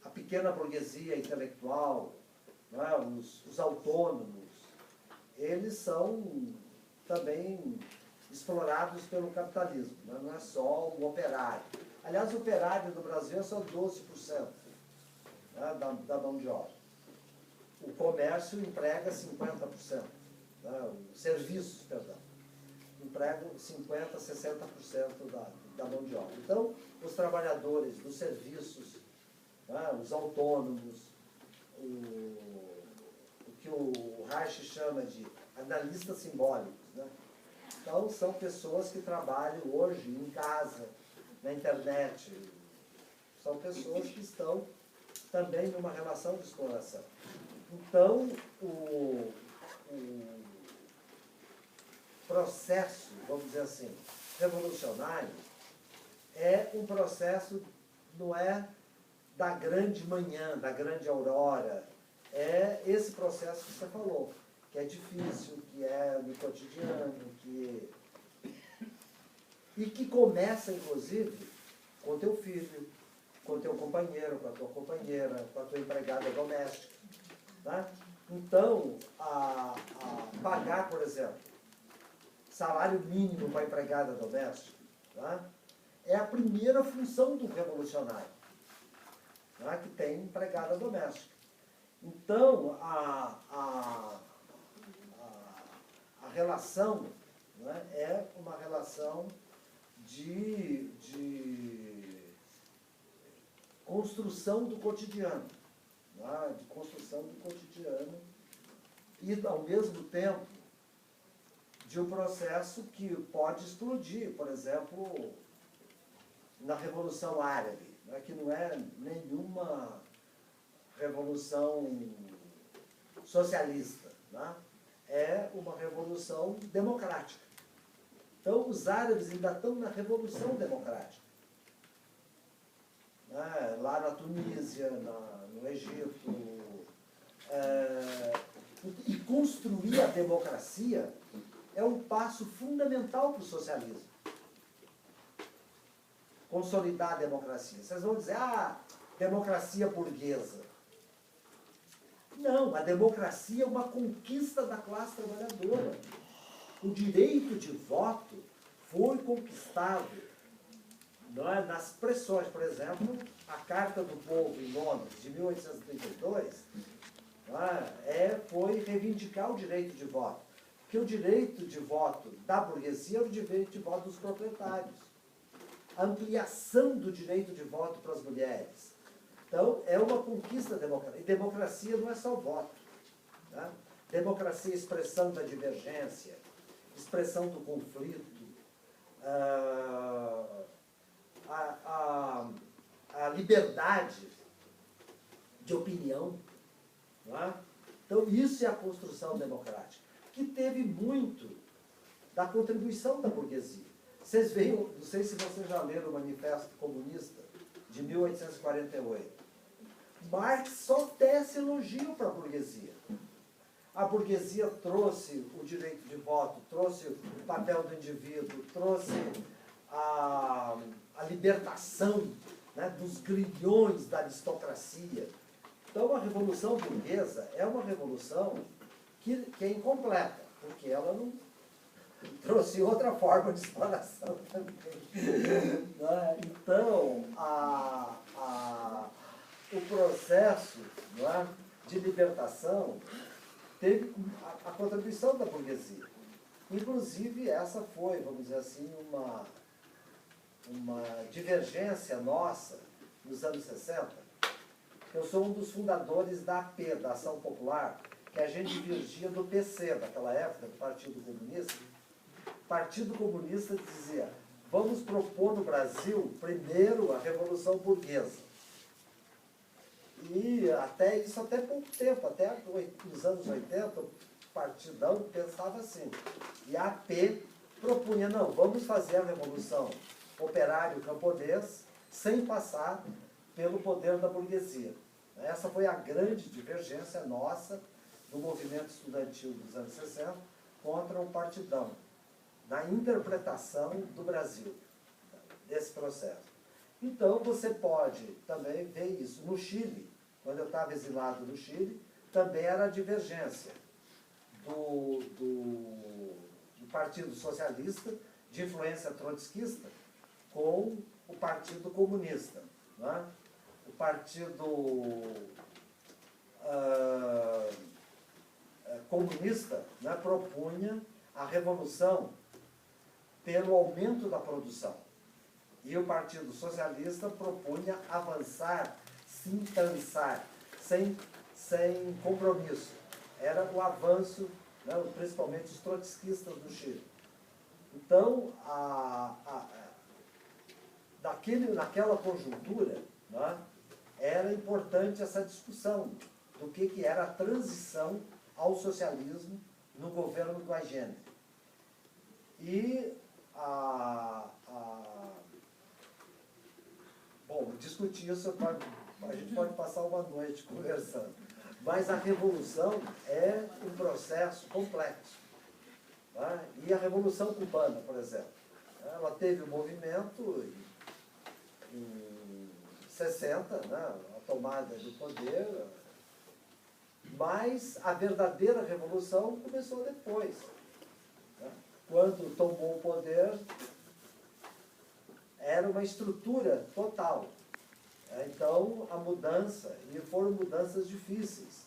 Speaker 4: a pequena burguesia intelectual, não é, os autônomos, eles são também explorados pelo capitalismo, não é só o operário. Aliás, o operário do Brasil é só 12%, né, da mão de obra. O comércio emprega 50%, né, os serviços, perdão, empregam 50%, 60% da mão de obra. Então, os trabalhadores dos serviços, né, os autônomos, o que o Reich chama de analistas simbólicos, né? Então, são pessoas que trabalham hoje em casa, na internet, São pessoas que estão também numa relação de exploração. Então, o processo, vamos dizer assim, revolucionário, é um processo, não é da grande manhã, da grande aurora, é esse processo que você falou, que é difícil, que é no cotidiano, e que começa, inclusive, com teu filho, com teu companheiro, com a tua companheira, com a tua empregada doméstica. Tá? Então, pagar, por exemplo, salário mínimo para a empregada doméstica, tá? É a primeira função do revolucionário, tá? Que tem empregada doméstica. Então, a relação, né, é uma relação de construção do cotidiano, né, de construção do cotidiano e, ao mesmo tempo, de um processo que pode explodir, por exemplo, na Revolução Árabe, né, que não é nenhuma revolução socialista, né? É uma revolução democrática. Então, os árabes ainda estão na revolução democrática. Né? Lá na Tunísia, no Egito. E construir a democracia é um passo fundamental para o socialismo. Consolidar a democracia. Vocês vão dizer, democracia burguesa. Não, a democracia é uma conquista da classe trabalhadora. O direito de voto foi conquistado, não é, nas pressões. Por exemplo, a Carta do Povo em Londres, de 1832, não é, foi reivindicar o direito de voto. Porque o direito de voto da burguesia era o direito de voto dos proprietários. A ampliação do direito de voto para as mulheres. Então, é uma conquista democrática. E democracia não é só voto. Né? Democracia é expressão da divergência, expressão do conflito, a liberdade de opinião. Né? Então, isso é a construção democrática, que teve muito da contribuição da burguesia. Vocês veem, não sei se vocês já leram o Manifesto Comunista, de 1848. Marx só tece elogio para a burguesia. A burguesia trouxe o direito de voto, trouxe o papel do indivíduo, trouxe a libertação, né, dos grilhões da aristocracia. Então, a Revolução Burguesa é uma revolução que é incompleta, porque ela não trouxe outra forma de exploração também. Então, o processo, não é, de libertação teve a contribuição da burguesia. Inclusive, essa foi, vamos dizer assim, uma divergência nossa nos anos 60. Eu sou um dos fundadores da AP, da Ação Popular, que a gente divergia do PC, daquela época, do Partido Comunista. O Partido Comunista dizia, vamos propor no Brasil, primeiro, a Revolução Burguesa. E até pouco tempo, até nos anos 80, o Partidão pensava assim. E a AP propunha, não, vamos fazer a Revolução Operário-Camponês sem passar pelo poder da burguesia. Essa foi a grande divergência nossa do movimento estudantil dos anos 60 contra o Partidão, na interpretação do Brasil, desse processo. Então, você pode também ver isso. No Chile, quando eu estava exilado no Chile, também era a divergência do Partido Socialista, de influência trotskista, com o Partido Comunista. Né? O Partido Comunista, né, propunha a revolução pelo aumento da produção. E o Partido Socialista propunha avançar, se intensar, sem compromisso. Era o avanço, né, principalmente os trotskistas do Chile. Então, naquela conjuntura, não é? Era importante essa discussão do que era a transição ao socialismo no governo do Allende. E bom, discutir isso, a gente pode passar uma noite conversando. Mas a revolução é um processo complexo. Né? E a Revolução Cubana, por exemplo, ela teve um movimento em 60, né? A tomada do poder, mas a verdadeira revolução começou depois. Né? Quando tomou o poder, era uma estrutura total. Então, a mudança, e foram mudanças difíceis.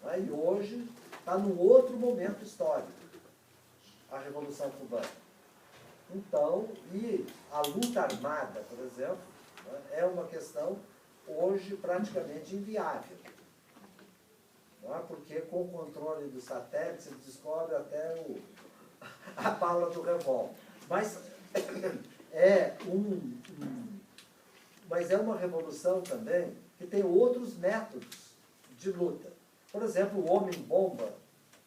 Speaker 4: Né? E hoje está num outro momento histórico, a Revolução Cubana. Então, e a luta armada, por exemplo, né, é uma questão hoje praticamente inviável. Não é? Porque com o controle do satélite se descobre até a bala do revólver. Mas mas é uma revolução também que tem outros métodos de luta. Por exemplo, o homem-bomba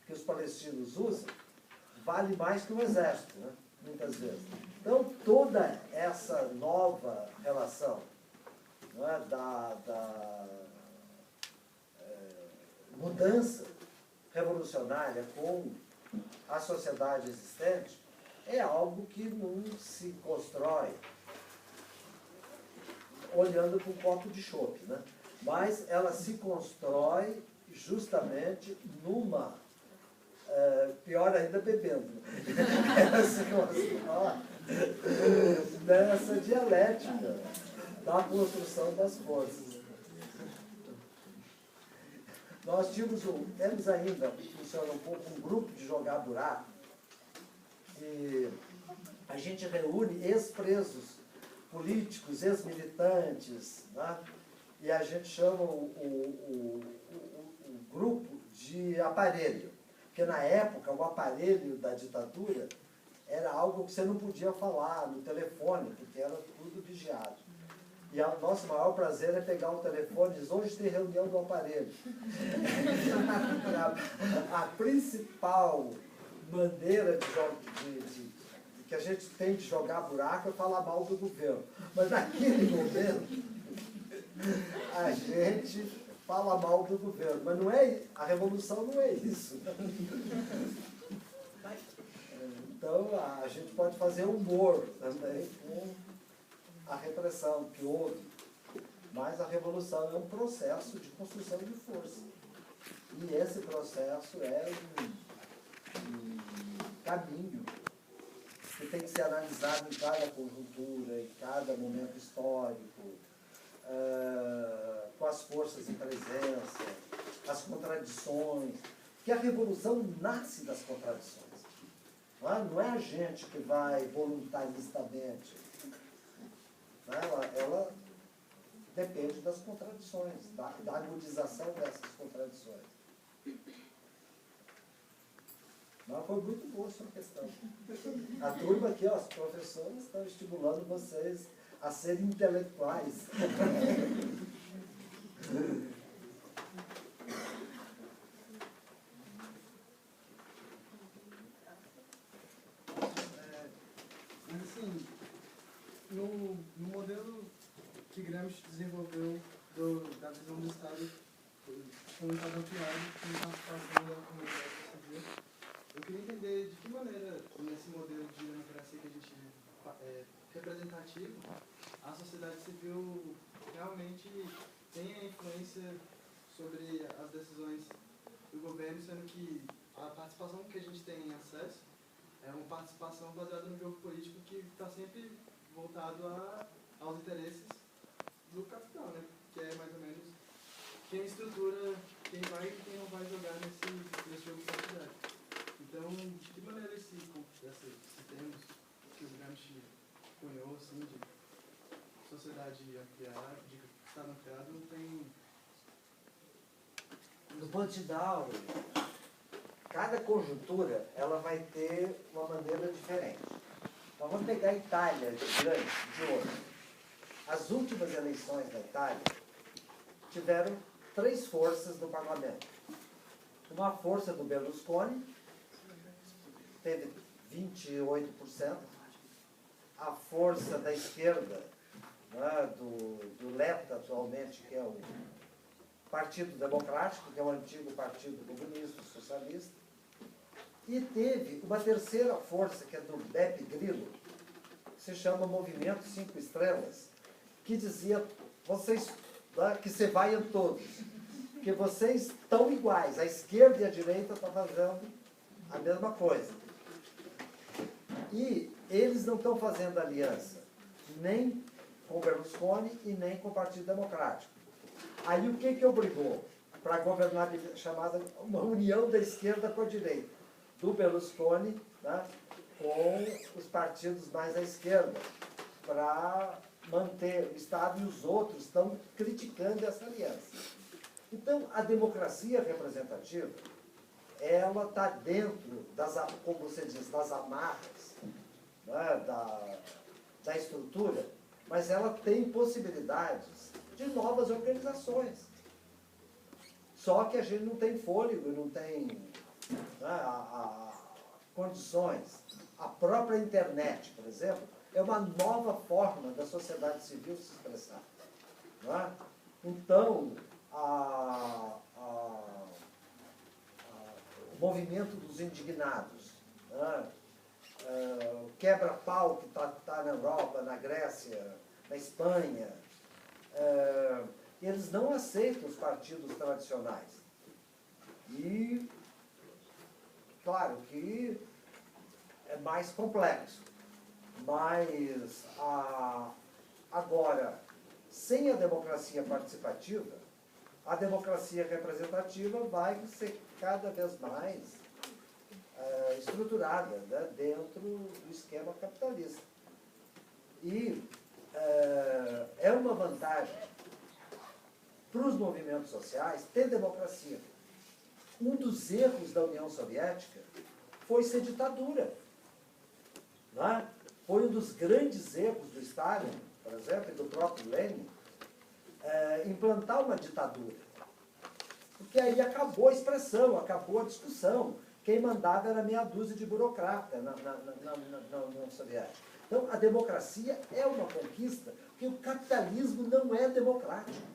Speaker 4: que os palestinos usam vale mais que um exército, né? Muitas vezes. Então, toda essa nova relação, não é, mudança revolucionária com a sociedade existente é algo que não se constrói olhando para um copo de chope, né? Mas ela se constrói justamente numa, pior ainda, bebendo. Ela se constrói nessa dialética da construção das forças. Nós temos ainda, funciona um pouco, um grupo de jogar buraco, e a gente reúne ex-presos políticos, ex-militantes, né? E a gente chama o grupo de aparelho, porque na época o aparelho da ditadura era algo que você não podia falar no telefone, porque era tudo vigiado. E o nosso maior prazer é pegar o telefone e dizer, hoje tem reunião do aparelho. A principal maneira que a gente tem de jogar buraco é falar mal do governo. Mas naquele momento, a gente fala mal do governo. Mas não é, a revolução não é isso. Então, a gente pode fazer humor também com a repressão que houve. Mas a revolução é um processo de construção de força. E esse processo é um caminho que tem que ser analisado em cada conjuntura, em cada momento histórico, com as forças em presença, as contradições, que a revolução nasce das contradições. Não é a gente que vai voluntaristamente. Ela depende das contradições, da agudização dessas contradições. Mas foi muito boa a sua questão. A turma aqui, ó, os professores estão estimulando vocês a serem intelectuais.
Speaker 3: Mas assim, no modelo que Gramsci desenvolveu da visão do Estado, como está ampliado, com a participação da comunidade civil, eu queria entender de que maneira, nesse modelo de democracia que a gente representativo, a sociedade civil realmente tem a influência sobre as decisões do governo, sendo que a participação que a gente tem acesso é uma participação baseada no jogo político que está sempre voltado aos interesses do capital, né? Que é mais ou menos quem estrutura quem vai e quem não vai jogar nesse jogo da cidade. Então, de que maneira esses termos que o Gramsci cunhou, assim, de sociedade ampliada, de Estado ampliado, não tem...
Speaker 4: Do ponto de dar, cada conjuntura ela vai ter uma maneira diferente. Então vamos pegar a Itália de hoje. as últimas eleições da Itália tiveram 3 forças no parlamento. Uma força do Berlusconi, teve 28%, a força da esquerda, né, do Letta atualmente, que é o Partido Democrático, que é o antigo Partido Comunista Socialista, e teve uma terceira força, que é do Beppe Grillo, que se chama Movimento 5 Estrelas, que dizia, vocês, né, que se vaiam todos, que vocês estão iguais, a esquerda e a direita estão fazendo a mesma coisa. E eles não estão fazendo aliança nem com o Berlusconi e nem com o Partido Democrático. Aí o que obrigou para governar chamada uma união da esquerda com a direita? Do Berlusconi, né, com os partidos mais à esquerda, para manter o Estado, e os outros estão criticando essa aliança. Então, a democracia representativa, ela está dentro das, como você diz, das amarras, né, da estrutura, mas ela tem possibilidades de novas organizações. Só que a gente não tem fôlego, não tem, né, condições. A própria internet, por exemplo, é uma nova forma da sociedade civil se expressar. Não é? Então, o movimento dos indignados, né? O quebra-pau que está na Europa, na Grécia, na Espanha, eles não aceitam os partidos tradicionais. E, claro que é mais complexo, mas agora, sem a democracia participativa, a democracia representativa vai ser cada vez mais estruturada, né, dentro do esquema capitalista. E é uma vantagem para os movimentos sociais ter democracia. Um dos erros da União Soviética foi ser ditadura. Não é? Foi um dos grandes erros do Stalin, por exemplo, e do próprio Lenin, implantar uma ditadura. Porque aí acabou a expressão, acabou a discussão. Quem mandava era meia dúzia de burocratas na União Soviética. Então, a democracia é uma conquista, porque o capitalismo não é democrático.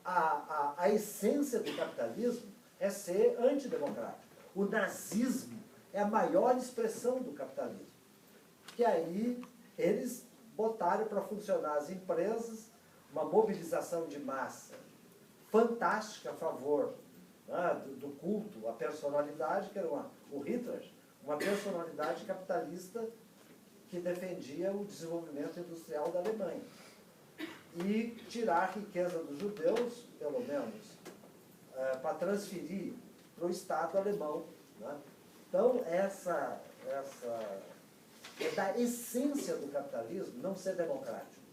Speaker 4: A essência do capitalismo é ser antidemocrático. O nazismo é a maior expressão do capitalismo. Que aí eles botaram para funcionar as empresas, uma mobilização de massa fantástica a favor, né, do culto à personalidade, que era o Hitler, uma personalidade capitalista que defendia o desenvolvimento industrial da Alemanha. E tirar a riqueza dos judeus, pelo menos, para transferir para o Estado alemão. Né? Então, essa é da essência do capitalismo não ser democrático.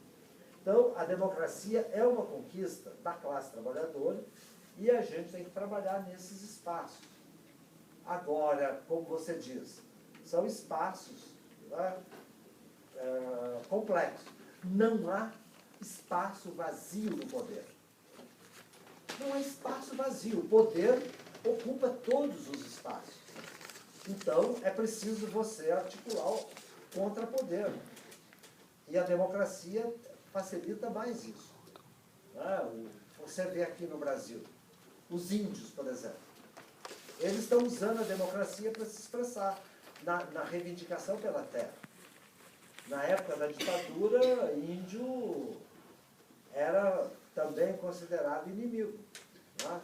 Speaker 4: Então, a democracia é uma conquista da classe trabalhadora e a gente tem que trabalhar nesses espaços. Agora, como você diz, são espaços, né, complexos. Não há espaço vazio no poder. Não há espaço vazio. O poder ocupa todos os espaços. Então, é preciso você articular o contrapoder. E a democracia facilita mais isso. Você vê aqui no Brasil, os índios, por exemplo, eles estão usando a democracia para se expressar na reivindicação pela terra. Na época da ditadura, índio era também considerado inimigo. Não é?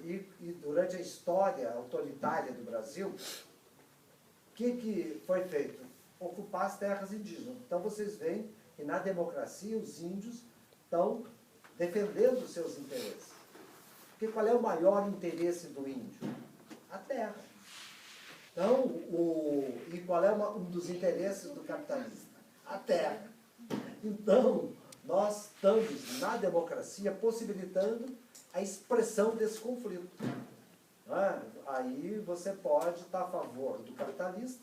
Speaker 4: E durante a história autoritária do Brasil, o que foi feito? Ocupar as terras indígenas. Então vocês veem que na democracia os índios estão defendendo os seus interesses. Porque qual é o maior interesse do índio? A terra. Então, e qual é um dos interesses do capitalista? A terra. Então, nós estamos na democracia possibilitando a expressão desse conflito. Aí você pode estar a favor do capitalista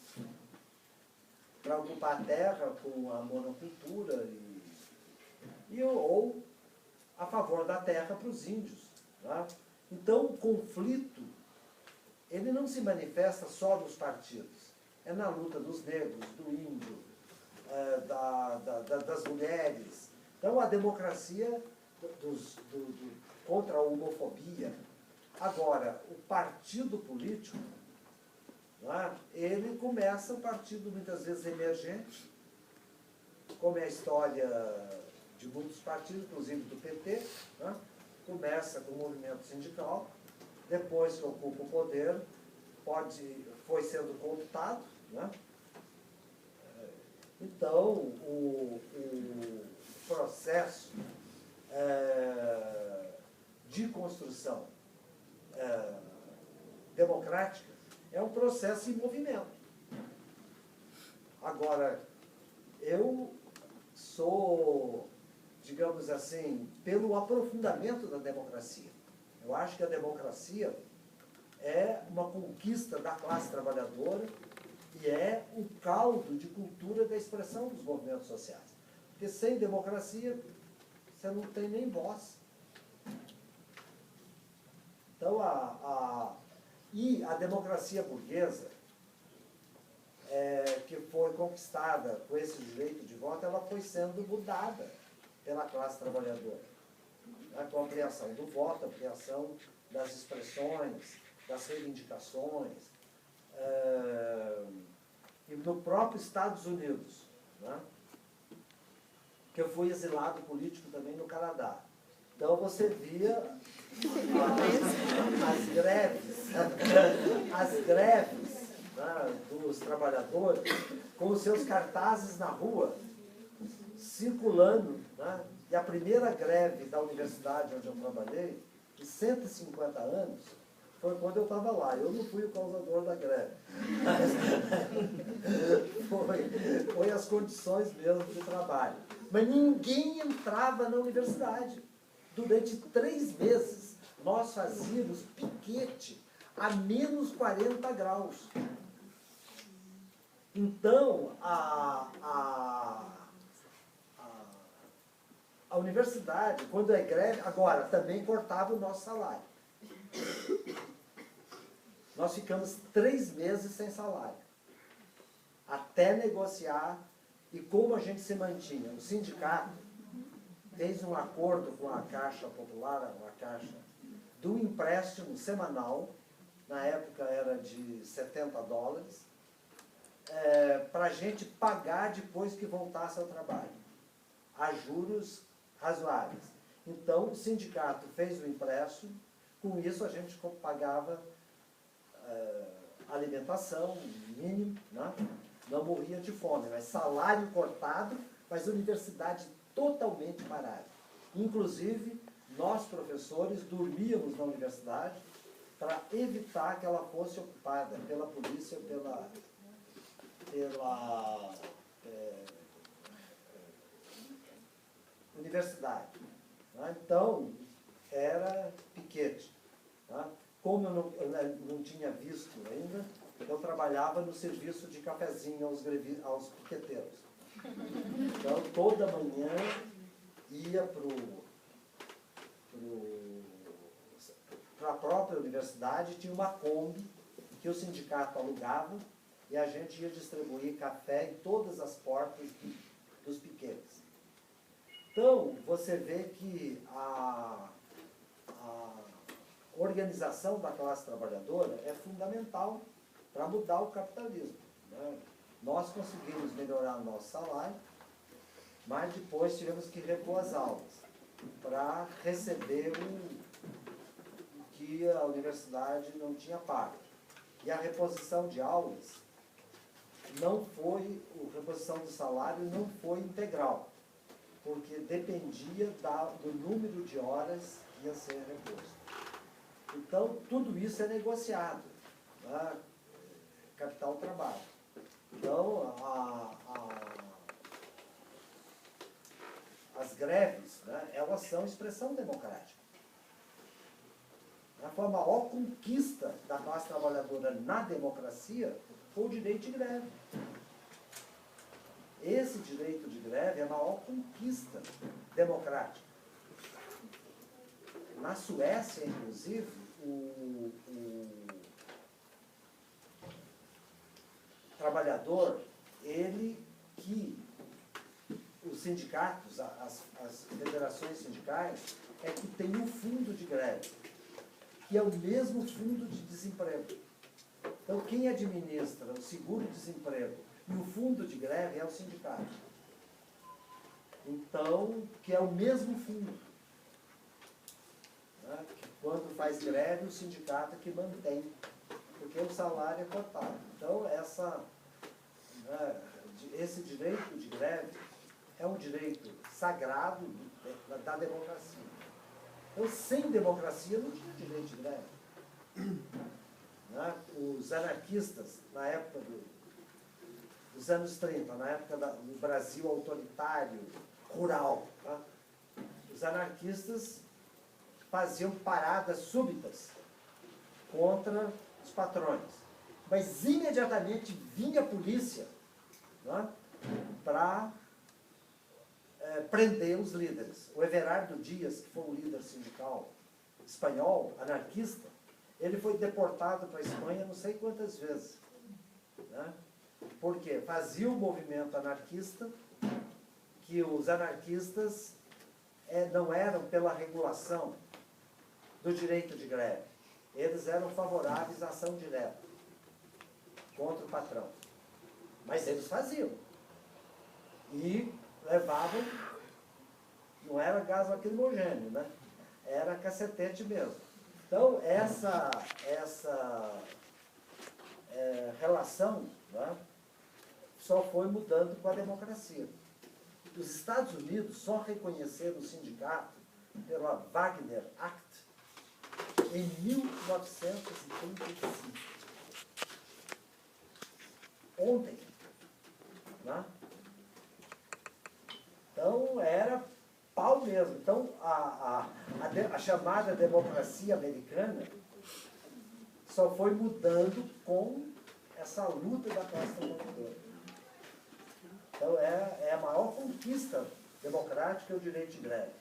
Speaker 4: para ocupar a terra com a monocultura ou a favor da terra para os índios. Né? Então, o conflito, ele não se manifesta só nos partidos. É na luta dos negros, do índio, das mulheres. Então, a democracia contra a homofobia. Agora, o partido político, né, ele começa um partido muitas vezes emergente, como é a história de muitos partidos, inclusive do PT, né, começa com o movimento sindical, depois que ocupa o poder, foi sendo cooptado, né? Então, o processo de construção democrática é um processo em movimento. Agora, eu sou, digamos assim, pelo aprofundamento da democracia. Eu acho que a democracia é uma conquista da classe trabalhadora e é um caldo de cultura da expressão dos movimentos sociais. Porque sem democracia, você não tem nem voz. Então, e a democracia burguesa, que foi conquistada com esse direito de voto, ela foi sendo mudada pela classe trabalhadora. Né? Com a ampliação do voto, a ampliação das expressões, das reivindicações. E no próprio Estados Unidos, né? Que eu fui exilado político também no Canadá. Então você via as greves né, dos trabalhadores com os seus cartazes na rua, circulando. Né? E a primeira greve da universidade onde eu trabalhei, de 150 anos, foi quando eu estava lá. Eu não fui o causador da greve. Mas foi as condições mesmo de trabalho. Mas ninguém entrava na universidade. Durante 3 meses, nós fazíamos piquete a menos 40 graus. Então, a universidade, quando é greve, agora, também cortava o nosso salário. Nós ficamos 3 meses sem salário, até negociar. E como a gente se mantinha? O sindicato fez um acordo com a Caixa Popular, a Caixa, do empréstimo semanal, na época era de $70, para a gente pagar depois que voltasse ao trabalho, a juros razoáveis. Então, o sindicato fez o empréstimo, com isso a gente pagava alimentação mínimo, né? Não morria de fome, mas salário cortado, mas universidade totalmente parada. Inclusive, nós professores dormíamos na universidade para evitar que ela fosse ocupada pela polícia, pela universidade. Né? Então, era piquete. Né? Como eu não tinha visto ainda, eu trabalhava no serviço de cafezinho aos piqueteiros. Então, toda manhã ia para a própria universidade, tinha uma Kombi que o sindicato alugava e a gente ia distribuir café em todas as portas dos piquetes. Então, você vê que a organização da classe trabalhadora é fundamental para mudar o capitalismo. Né? Nós conseguimos melhorar o nosso salário, mas depois tivemos que repor as aulas para receber o que a universidade não tinha pago. E a reposição de aulas a reposição do salário não foi integral, porque dependia do número de horas que ia ser reposto. Então, tudo isso é negociado, né? Capital-trabalho. Então, as greves, né, elas são expressão democrática. Foi a maior conquista da classe trabalhadora na democracia foi o direito de greve. esse direito de greve é a maior conquista democrática. Na Suécia, inclusive, o trabalhador, os sindicatos, as federações sindicais, é que tem um fundo de greve, que é o mesmo fundo de desemprego. Então, quem administra o seguro-desemprego e o fundo de greve é o sindicato. Então, que é o mesmo fundo. Né? Que quando faz greve, o sindicato é que mantém, porque o salário é cortado. Então, esse direito de greve é um direito sagrado da democracia. Então, sem democracia, não tinha direito de greve. Né? Os anarquistas, na época dos anos 30, na época do Brasil autoritário, rural, tá? Os anarquistas faziam paradas súbitas contra os patrões. Mas imediatamente vinha a polícia, né, para prender os líderes. O Everardo Dias, que foi um líder sindical espanhol, anarquista, ele foi deportado para a Espanha não sei quantas vezes. Né? Porque fazia o movimento anarquista, que os anarquistas não eram pela regulação do direito de greve. Eles eram favoráveis à ação direta contra o patrão. Mas eles faziam. E levavam, não era gás lacrimogêneo, né? Era cacetete mesmo. Então, essa relação, né, só foi mudando com a democracia. Os Estados Unidos só reconheceram o sindicato pela Wagner Act em 1935. Ontem. Né? Então, era pau mesmo. Então, a chamada democracia americana só foi mudando com essa luta da classe trabalhadora. Então, é a maior conquista democrática o direito de greve.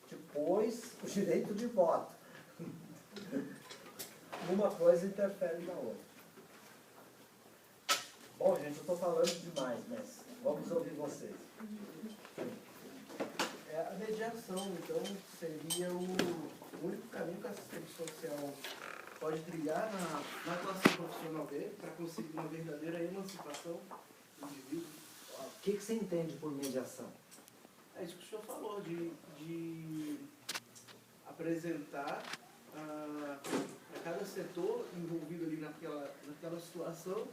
Speaker 4: Depois, o direito de voto. Uma coisa interfere na outra. Bom, gente, eu estou falando demais, mas vamos ouvir vocês.
Speaker 7: A mediação, então, seria o único caminho que a assistente social pode trilhar na atuação profissional dele para conseguir uma verdadeira emancipação do indivíduo.
Speaker 4: O que você entende por mediação?
Speaker 7: É isso que o senhor falou, de apresentar a cada setor envolvido ali naquela situação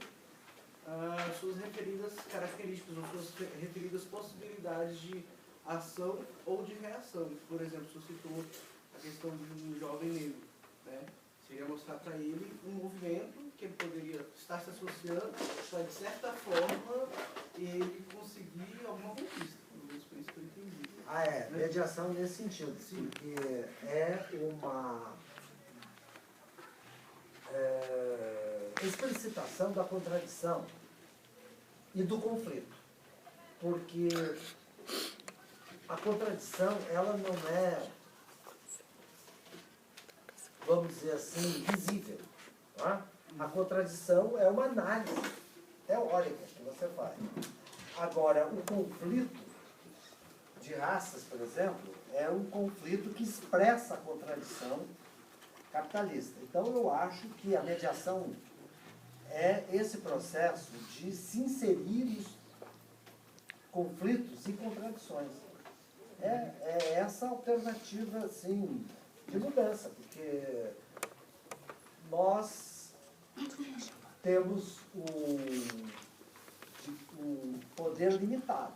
Speaker 7: suas referidas características, ou suas referidas possibilidades de ação ou de reação. Por exemplo, o senhor citou a questão de um jovem negro, né? Seria mostrar para ele um movimento que ele poderia estar se associando para, de certa forma, ele conseguir alguma conquista. Por isso que eu entendi.
Speaker 4: Mediação nesse sentido.
Speaker 7: Sim.
Speaker 4: Porque é uma explicitação da contradição e do conflito. Porque a contradição, ela não é, vamos dizer assim, visível. Tá? A contradição é uma análise teórica que você faz. Agora, o conflito de raças, por exemplo, é um conflito que expressa a contradição capitalista. Então, eu acho que a mediação é esse processo de se inserir os conflitos e contradições. É essa alternativa, assim, de mudança, porque nós temos o poder limitado.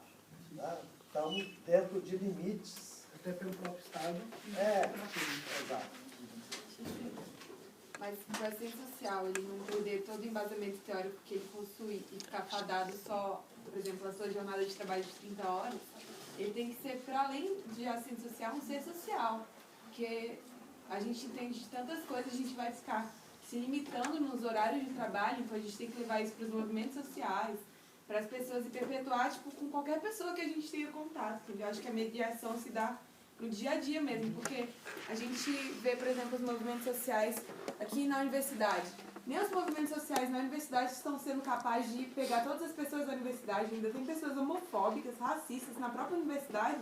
Speaker 4: Né? Estamos dentro de limites.
Speaker 7: Até pelo próprio Estado.
Speaker 4: Exato.
Speaker 6: Mas para a ciência social, ele não perder todo o embasamento teórico que ele possui e ficar fadado só, por exemplo, a sua jornada de trabalho de 30 horas, ele tem que ser, para além de assistente social, um ser social. Porque a gente entende de tantas coisas, a gente vai ficar se limitando nos horários de trabalho, então a gente tem que levar isso para os movimentos sociais, para as pessoas e perpetuar, tipo, com qualquer pessoa que a gente tenha contato, entendeu? Eu acho que a mediação se dá no dia a dia mesmo, porque a gente vê, por exemplo, os movimentos sociais aqui na universidade. Nem os movimentos sociais na universidade estão sendo capazes de pegar todas as pessoas da universidade, ainda tem pessoas homofóbicas, racistas na própria universidade.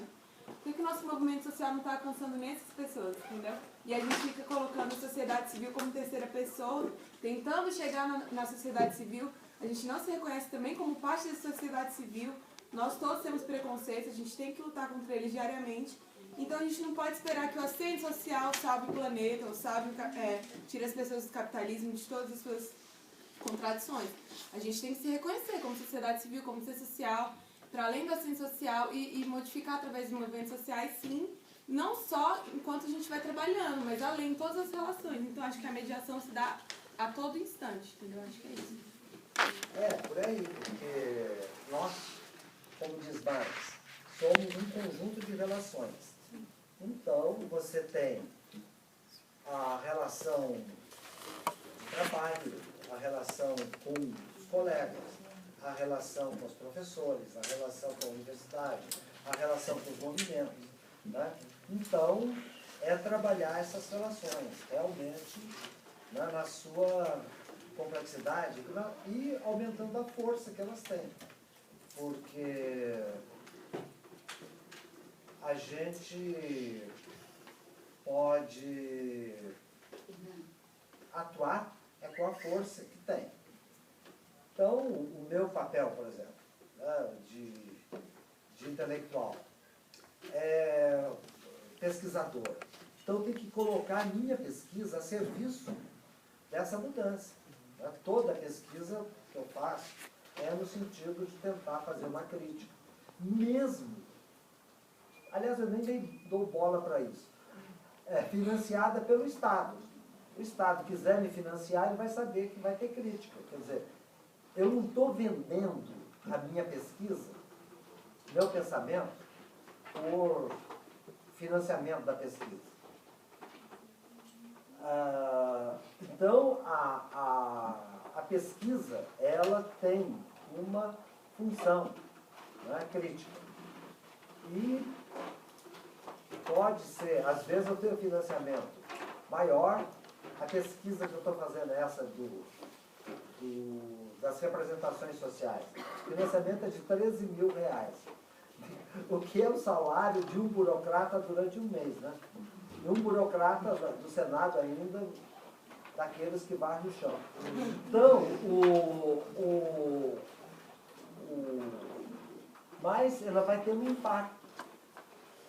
Speaker 6: Por que o nosso movimento social não está alcançando nem essas pessoas, entendeu? E a gente fica colocando a sociedade civil como terceira pessoa, tentando chegar na sociedade civil. A gente não se reconhece também como parte da sociedade civil. Nós todos temos preconceitos, a gente tem que lutar contra eles diariamente. Então a gente não pode esperar que o assistente social salve o planeta, ou tire as pessoas do capitalismo, de todas as suas contradições. A gente tem que se reconhecer como sociedade civil, como ser social, para além do assistente social e modificar através de movimentos sociais, sim, não só enquanto a gente vai trabalhando, mas além de todas as relações. Então acho que a mediação se dá a todo instante, entendeu? Acho que é isso.
Speaker 4: Por aí, porque nós, como diz Marx, somos um conjunto de relações. Então, você tem a relação de trabalho, a relação com os colegas, a relação com os professores, a relação com a universidade, a relação com os movimentos. Né? Então, é trabalhar essas relações, realmente, né, na sua complexidade e aumentando a força que elas têm. Porque a gente pode atuar com a força que tem. Então, o meu papel, por exemplo, né, de intelectual, é pesquisador. Então, eu tenho que colocar a minha pesquisa a serviço dessa mudança. Né? Toda pesquisa que eu faço é no sentido de tentar fazer uma crítica. Mesmo, aliás, eu nem dou bola para isso, financiada pelo Estado. O Estado quiser me financiar, ele vai saber que vai ter crítica. Quer dizer, eu não estou vendendo a minha pesquisa, meu pensamento, por financiamento da pesquisa. Então, a pesquisa, ela tem uma função, né, crítica. E pode ser, às vezes eu tenho financiamento maior, a pesquisa que eu estou fazendo é essa das representações sociais. O financiamento é de R$13.000, o que é o salário de um burocrata durante um mês, né? E um burocrata do Senado ainda, daqueles que varrem o chão. Então, mas ela vai ter um impacto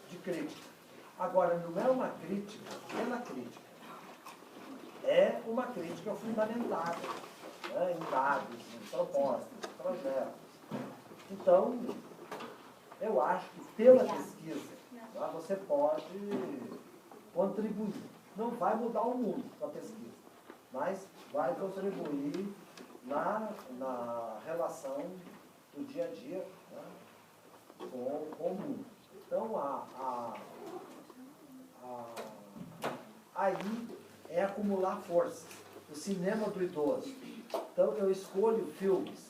Speaker 4: de crítica. Agora, não é uma crítica pela crítica. É uma crítica fundamentada, né, em dados, em propostas, em projetos. Então, eu acho que pela pesquisa, tá, você pode contribuir. Não vai mudar o mundo com a pesquisa, mas vai contribuir na relação do dia a dia, né, com o mundo. Então, aí é acumular forças. O cinema do idoso. Então, eu escolho filmes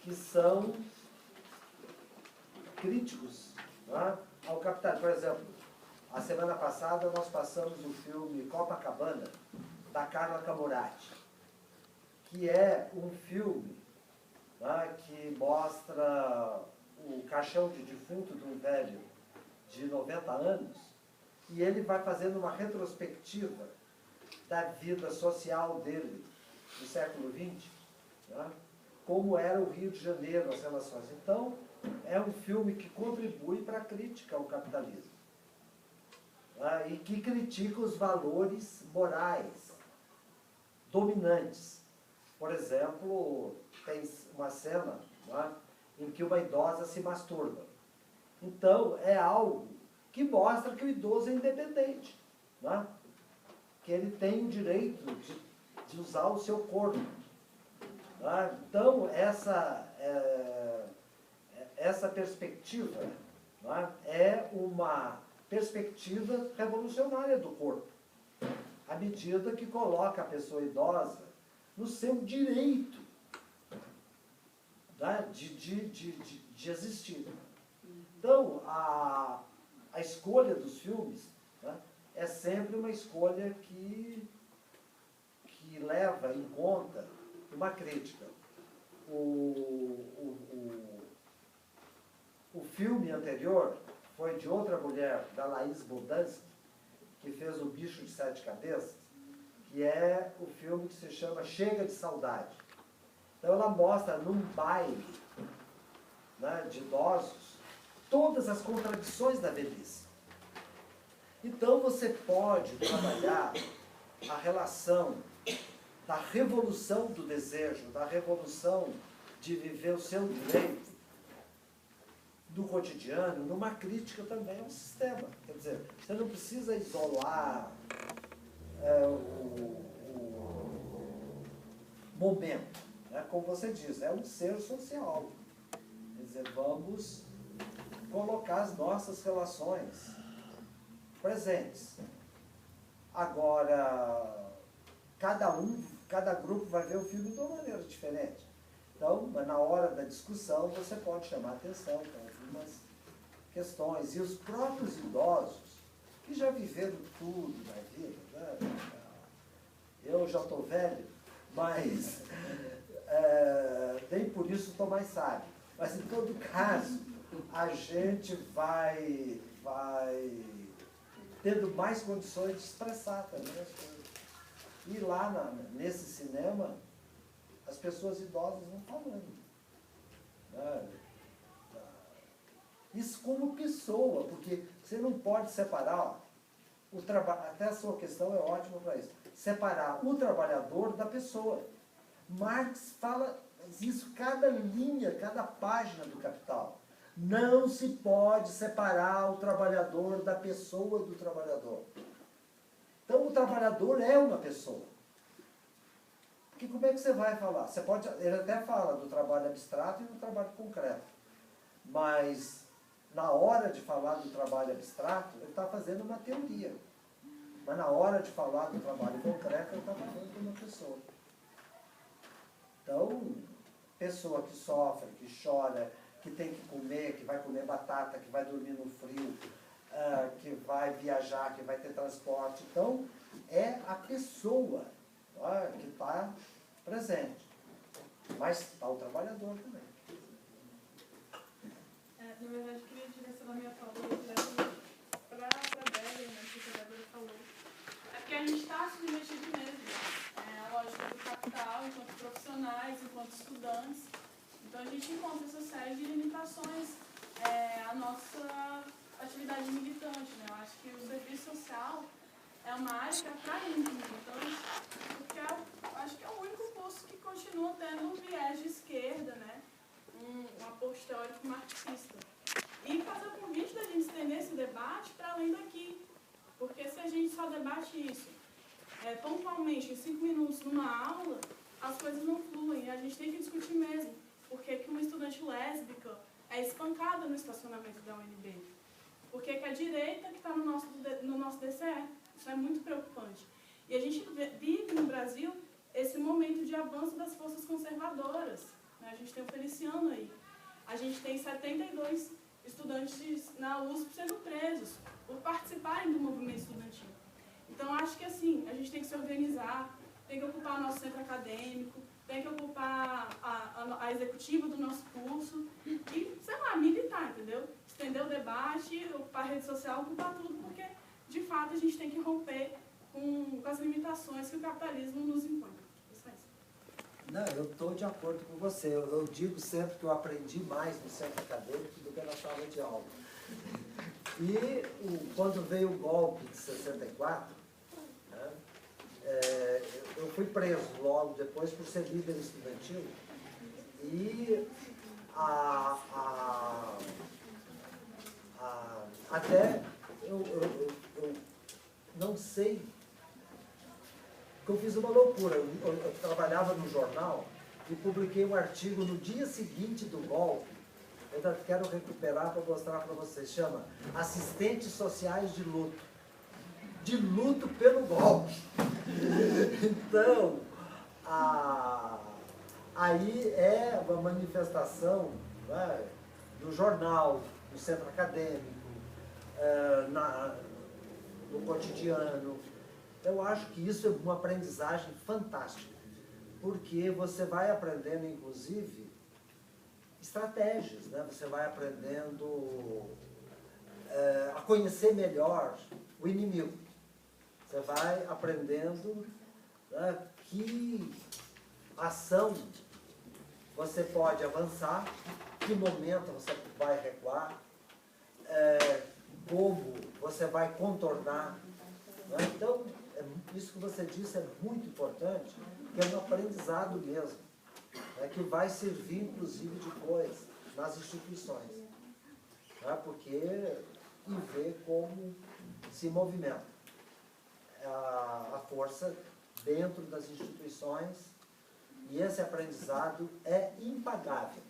Speaker 4: que são críticos, né, ao capital. Por exemplo, a semana passada nós passamos o filme Copacabana, da Carla Camurati, que é um filme, né, que mostra o caixão de defunto de um velho de 90 anos, e ele vai fazendo uma retrospectiva da vida social dele, do século XX, né? Como era o Rio de Janeiro, as relações. Então, é um filme que contribui para a crítica ao capitalismo, né? E que critica os valores morais dominantes. Por exemplo, tem uma cena, né, em que uma idosa se masturba. Então, é algo que mostra que o idoso é independente, né? Que ele tem o direito de usar o seu corpo. Né? Então, essa perspectiva, né, é uma perspectiva revolucionária do corpo, à medida que coloca a pessoa idosa no seu direito né, de existir. Então, a escolha dos filmes, né, é sempre uma escolha que leva em conta uma crítica. O filme anterior foi de outra mulher, da Laís Boldansky, que fez O Bicho de Sete Cabeças, que é o filme que se chama Chega de Saudade. Então ela mostra num baile, né, de idosos todas as contradições da velhice. Então você pode trabalhar a relação da revolução do desejo, da revolução de viver o seu direito do cotidiano, numa crítica também ao sistema. Quer dizer, você não precisa isolar o momento, né? Como você diz, é um ser social. Quer dizer, vamos colocar as nossas relações presentes. Agora, cada grupo vai ver o filme de uma maneira diferente. Então, na hora da discussão, você pode chamar atenção para algumas questões. E os próprios idosos, que já viveram tudo na vida, né? Eu já estou velho, mas nem por isso estou mais sábio. Mas, em todo caso, a gente vai tendo mais condições de expressar também as coisas. E lá nesse cinema, as pessoas idosas vão falando. Né? Isso como pessoa, porque você não pode separar o trabalho, até a sua questão é ótima para isso, separar o trabalhador da pessoa. Marx fala isso, cada linha, cada página do Capital. Não se pode separar o trabalhador da pessoa do trabalhador. Então o trabalhador é uma pessoa. Porque como é que você vai falar? Ele até fala do trabalho abstrato e do trabalho concreto. Mas na hora de falar do trabalho abstrato, ele está fazendo uma teoria. Mas na hora de falar do trabalho concreto, ele está falando de uma pessoa. Então, pessoa que sofre, que chora, que tem que comer, que vai comer batata, que vai dormir no frio, que vai viajar, que vai ter transporte. Então, é a pessoa que está presente. Mas está o trabalhador também.
Speaker 5: Na verdade, eu queria direcionar minha fala diretamente para a Bélia, né, que a Débora falou. É porque a gente está submetido mesmo. A lógica do capital, enquanto profissionais, enquanto estudantes. Então, a gente encontra essa série de limitações à nossa atividade militante. Né? Eu acho que o serviço social é uma área que atrai muito militantes, porque acho que é o único curso que continua tendo um viés de esquerda, né? Um apoio teórico marxista. E fazer o convite da gente estender esse debate para além daqui. Porque se a gente só debate isso pontualmente, em 5 minutos numa aula, as coisas não fluem. A gente tem que discutir mesmo. Por que uma estudante lésbica é espancada no estacionamento da UNB? Por que a direita que está no nosso DCE? Isso é muito preocupante. E a gente vive no Brasil esse momento de avanço das forças conservadoras. Né? A gente tem o Feliciano aí. A gente tem 72 estudantes na USP sendo presos por participarem do movimento estudantil. Então, acho que assim, a gente tem que se organizar, tem que ocupar o nosso centro acadêmico, tem que ocupar a executiva do nosso curso e, sei lá, militar, entendeu? Estender o debate, ocupar a rede social, ocupar tudo, porque, de fato, a gente tem que romper com as limitações que o capitalismo nos impõe. Isso é isso.
Speaker 4: Não, eu estou de acordo com você. Eu digo sempre que eu aprendi mais no centro acadêmico do que na sala de aula. E quando veio o golpe de 64, né, eu fui preso logo depois por ser líder estudantil. E até eu não sei, que eu fiz uma loucura. Eu trabalhava no jornal e publiquei um artigo no dia seguinte do golpe. Eu quero recuperar para mostrar para vocês. Chama Assistentes Sociais de Luto. De luto pelo golpe. Então, aí é uma manifestação, né, no jornal, no centro acadêmico, no cotidiano. Eu acho que isso é uma aprendizagem fantástica, porque você vai aprendendo, inclusive, estratégias, né? Você vai aprendendo a conhecer melhor o inimigo. Você vai aprendendo, né, que ação você pode avançar, que momento você vai recuar, como você vai contornar. Né? Então, isso que você disse é muito importante, que é um aprendizado mesmo, né, que vai servir, inclusive, depois nas instituições. Né? Porque e ver como se movimenta a força dentro das instituições, e esse aprendizado é impagável.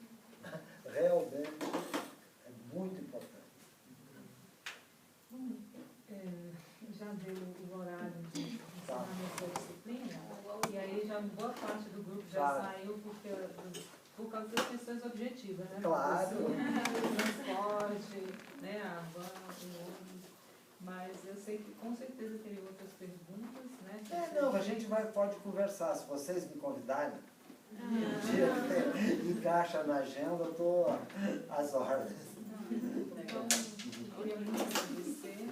Speaker 4: Realmente é muito importante.
Speaker 1: Já deu o horário de encerramento da disciplina, e aí já boa parte do grupo já saiu por causa das questões objetivas, né?
Speaker 4: Claro.
Speaker 1: O transporte, né, a van, o ônibus. Mas eu sei que com certeza teria outras perguntas, né?
Speaker 4: Não, a gente pode conversar. Se vocês me convidarem, um dia que encaixa na agenda, eu estou às ordens.
Speaker 1: Então, eu queria muito agradecer.